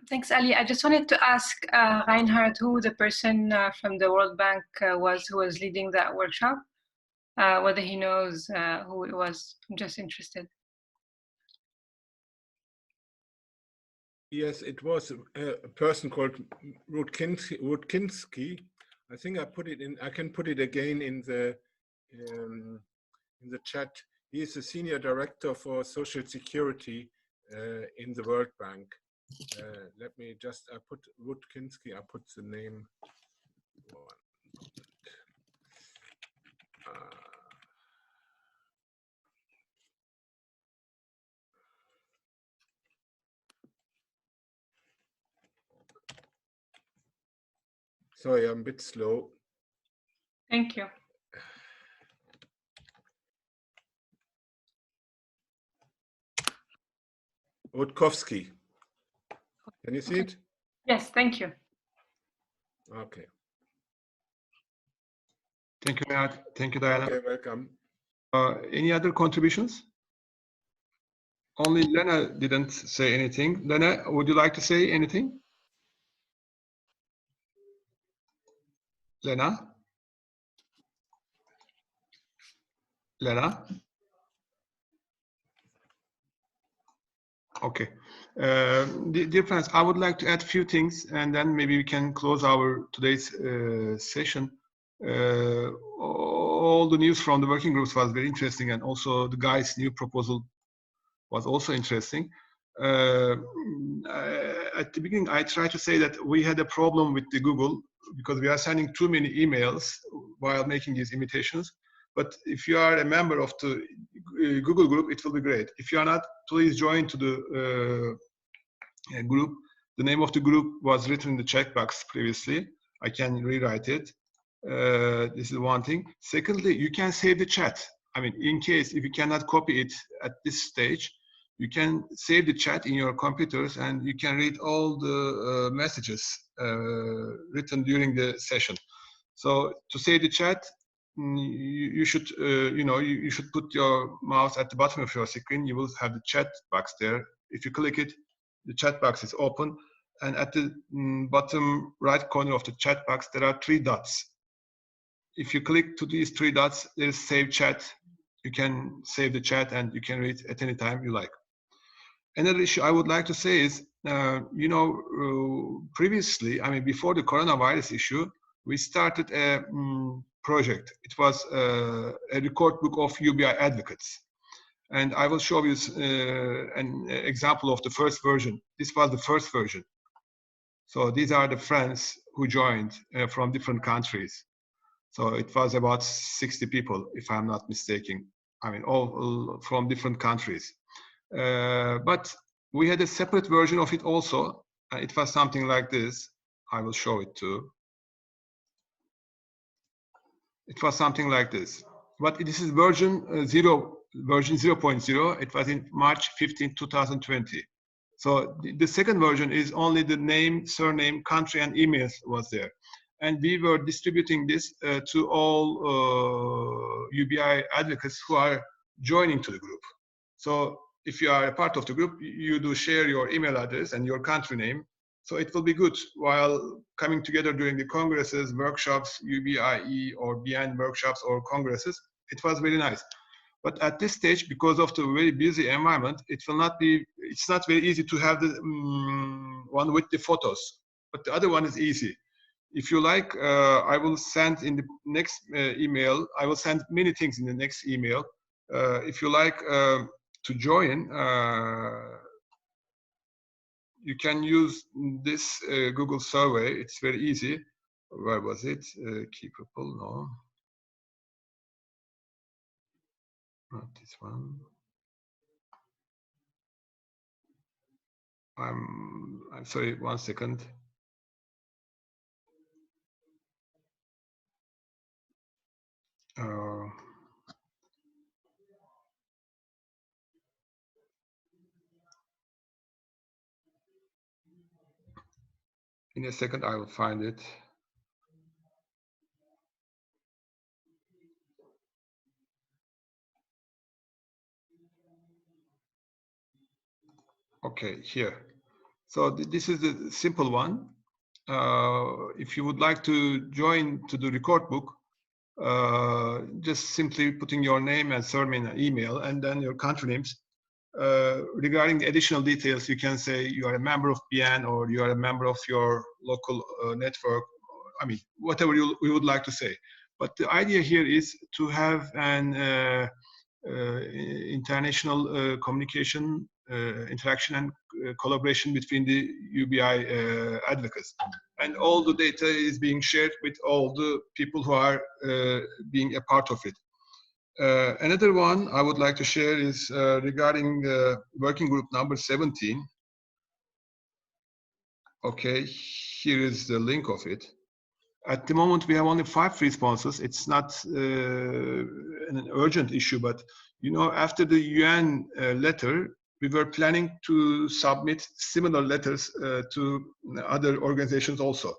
Thanks, Ali. I just wanted to ask Reinhard who the person from the World Bank was who was leading that workshop, whether he knows who it was. I'm just interested. Yes, it was a person called Rudkinski. I think I put it in. I can put it again in the chat. He is the senior director for social security in the World Bank. Let me just. I put Rudkinski. I put the name. Sorry, I'm a bit slow. Thank you. Rutkowski. Can you see it? Yes, thank you. Okay. Thank you, Diana. Thank you, Diana. Okay, welcome. Any other contributions? Only Lena didn't say anything. Lena, would you like to say anything? Lena? Lena? Okay. Dear friends, I would like to add a few things and then maybe we can close our today's session. All the news from the working groups was very interesting, and also the guy's new proposal was also interesting. At the beginning, I tried to say that we had a problem with the Google because we are sending too many emails while making these invitations. But if you are a member of the Google group, it will be great. If you are not, please join to the group. The name of the group was written in the checkbox previously. I can rewrite it. This is one thing. Secondly, you can save the chat. I mean, in case if you cannot copy it at this stage, you can save the chat in your computers and you can read all the messages written during the session. So to save the chat, you should, you should put your mouse at the bottom of your screen. You will have the chat box there. If you click it, the chat box is open. And at the bottom right corner of the chat box, there are 3 dots. If you click to these 3 dots, there is save chat. You can save the chat and you can read at any time you like. Another issue I would like to say is, previously, I mean, before the coronavirus issue, we started a project. It was a record book of UBI advocates. And I will show you an example of the first version. This was the first version. So these are the friends who joined from different countries. So it was about 60 people, if I'm not mistaken. I mean, all from different countries. But we had a separate version of it also. It was something like this. I will show it too. It was something like this. But this is version 0.0. It was in March 15, 2020. So the second version is only the name, surname, country, and emails was there. And we were distributing this to all UBI advocates who are joining to the group. So if you are a part of the group, you do share your email address and your country name. So it will be good while coming together during the congresses, workshops, UBIE or BN workshops or congresses. It was very nice. But at this stage, because of the very busy environment, it will not be, it's not very easy to have the one with the photos, but the other one is easy. If you like, I will send in the next email, I will send many things in the next email. If you like to join, you can use this Google survey. It's very easy. Where was it? Key people, no. Not this one. I'm sorry, 1 second. In a second, I will find it. Okay, here. So this is the simple one. If you would like to join to the record book, just simply putting your name and surname and email and then your country names. Regarding additional details, you can say you are a member of BN or you are a member of your local network. I mean, whatever you would like to say. But the idea here is to have an international communication, interaction and collaboration between the UBI advocates. And all the data is being shared with all the people who are being a part of it. Another one I would like to share is regarding working group number 17. Okay, here is the link of it. At the moment, we have only 5 responses. It's not an urgent issue, but after the UN letter, we were planning to submit similar letters to other organizations also.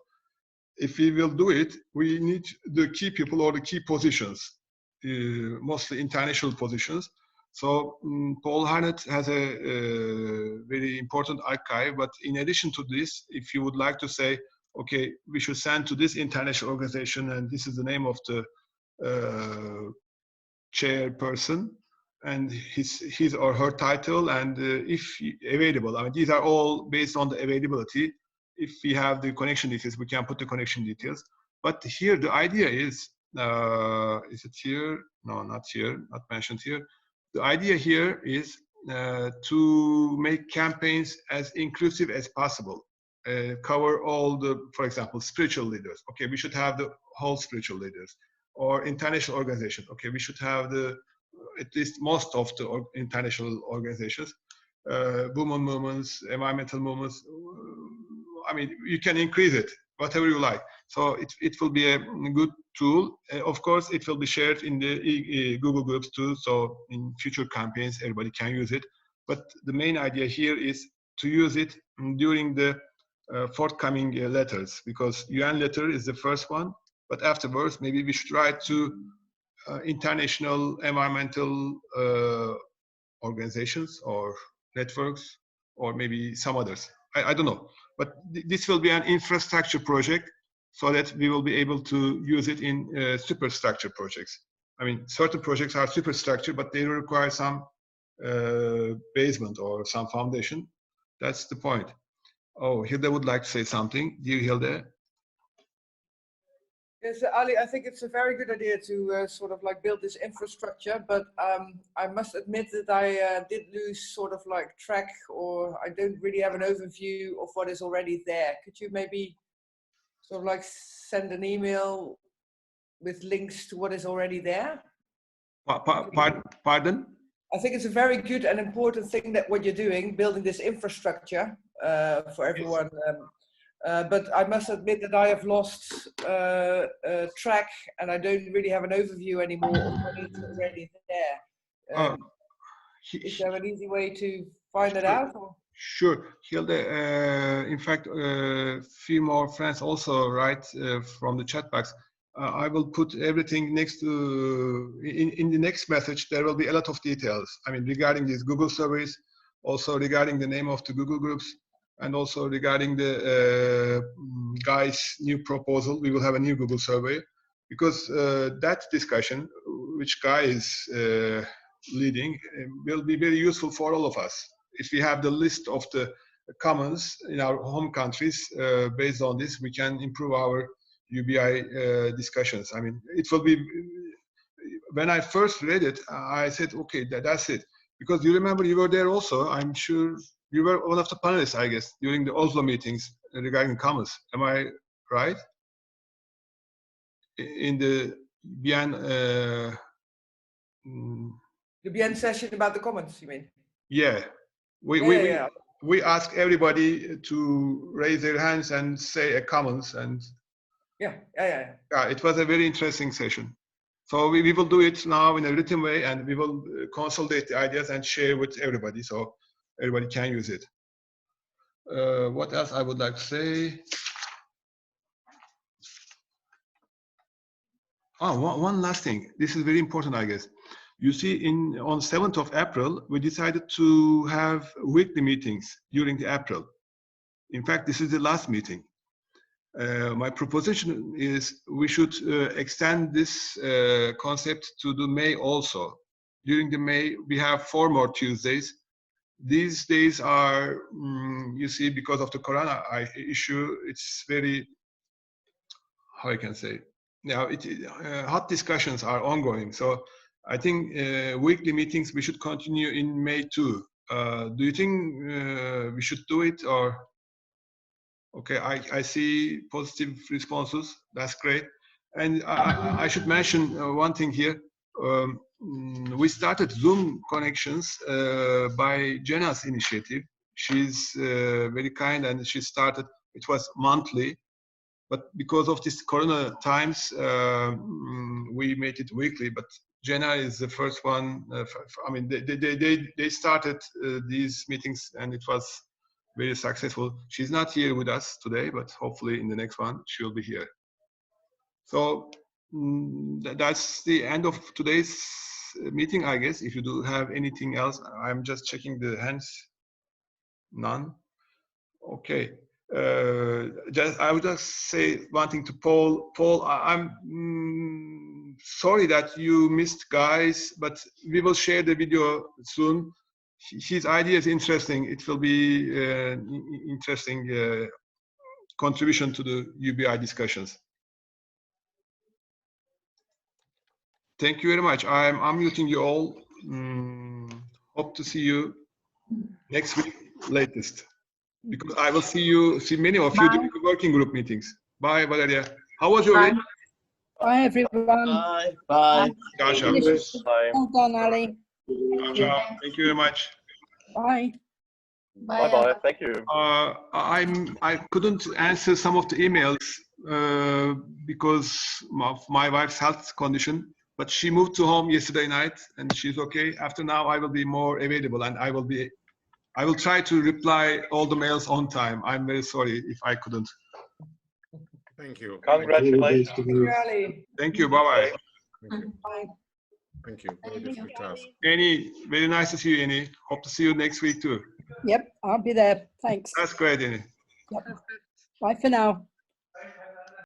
If we will do it, we need the key people or the key positions, mostly international positions. So Paul Harnett has a very important archive, but in addition to this, if you would like to say, okay, we should send to this international organization and this is the name of the chairperson and his or her title and if available. I mean, these are all based on the availability. If we have the connection details, we can put the connection details. But here the idea is it here? No, not here, not mentioned here. The idea here is to make campaigns as inclusive as possible. Cover all the, for example, spiritual leaders. Okay, we should have the whole spiritual leaders. Or international organizations. Okay, we should have the at least most of the international organizations, women movements, environmental movements. I mean, you can increase it, whatever you like. So it will be a good tool. Of course, it will be shared in the Google Groups too. So in future campaigns, everybody can use it. But the main idea here is to use it during the forthcoming letters, because UN letter is the first one. But afterwards, maybe we should write to international environmental organizations or networks, or maybe some others. I don't know. But this will be an infrastructure project so that we will be able to use it in superstructure projects. I mean, certain projects are superstructure, but they require some basement or some foundation. That's the point. Oh, Hilde would like to say something. Dear Hilde. Yes, Ali, I think it's a very good idea to sort of like build this infrastructure, but I must admit that I did lose sort of like track, or I don't really have an overview of what is already there. Could you maybe sort of like send an email with links to what is already there? Pardon? I think it's a very good and important thing that what you're doing, building this infrastructure for everyone. But I must admit that I have lost track, and I don't really have an overview anymore of what is already there. Is there an easy way to find it out? Or? Sure, Hilde. In fact, a few more friends also write from the chat box. I will put everything next to in the next message. There will be a lot of details. I mean, regarding these Google surveys, also regarding the name of the Google groups, and also regarding the Guy's new proposal. We will have a new Google survey, because that discussion, which Guy is leading, will be very useful for all of us. If we have the list of the commons in our home countries, based on this, we can improve our UBI discussions. I mean, it will be, when I first read it, I said, okay, that's it. Because you remember you were there also, I'm sure you were one of the panelists, I guess, during the Oslo meetings regarding commons. Am I right? In the BN... the BN session about the commons, you mean? Yeah. We ask everybody to raise their hands and say a commons, and yeah, it was a very interesting session. So we will do it now in a written way, and we will consolidate the ideas and share with everybody, so everybody can use it. What else I would like to say? Oh, one last thing. This is very important, I guess. You see, on 7th of April, we decided to have weekly meetings during the April. In fact, this is the last meeting. My proposition is we should extend this concept to the May also. During the May, we have 4 more Tuesdays. These days are, you see, because of the Corona issue, it's very, how I can say, now hot discussions are ongoing. So I think weekly meetings, we should continue in May too. Do you think we should do it, or? Okay, I see positive responses. That's great. And I should mention one thing here. We started Zoom connections by Jenna's initiative. She's very kind, and she started, it was monthly. But because of this Corona times, we made it weekly. But Jenna is the first one. I mean, they started these meetings, and it was very successful. She's not here with us today, but hopefully in the next one, she'll be here. So that's the end of today's meeting, I guess. If you do have anything else, I'm just checking the hands. None? Okay. I would just say one thing to Paul. Paul, I'm sorry that you missed Guys, but we will share the video soon. His idea is interesting. It will be interesting contribution to the UBI discussions. Thank you very much. I'm unmuting you all. hope to see you next week latest, because I will see many of you during the working group meetings. Bye, Valeria. How was your week? Bye, everyone. Bye. Bye. Ciao, ciao. Well done, Ali. Ciao, ciao. Thank you very much. Bye. Bye bye. Thank you. I couldn't answer some of the emails because of my wife's health condition, but she moved to home yesterday night and she's okay. After now, I will be more available and I will try to reply all the mails on time. I'm very sorry if I couldn't. Thank you. Congratulations. Thank you. Bye-bye. Bye. Thank you. Very difficult task. Annie, very nice to see you, Annie. Hope to see you next week too. Yep, I'll be there. Thanks. That's great, Annie. Yep. Bye for now.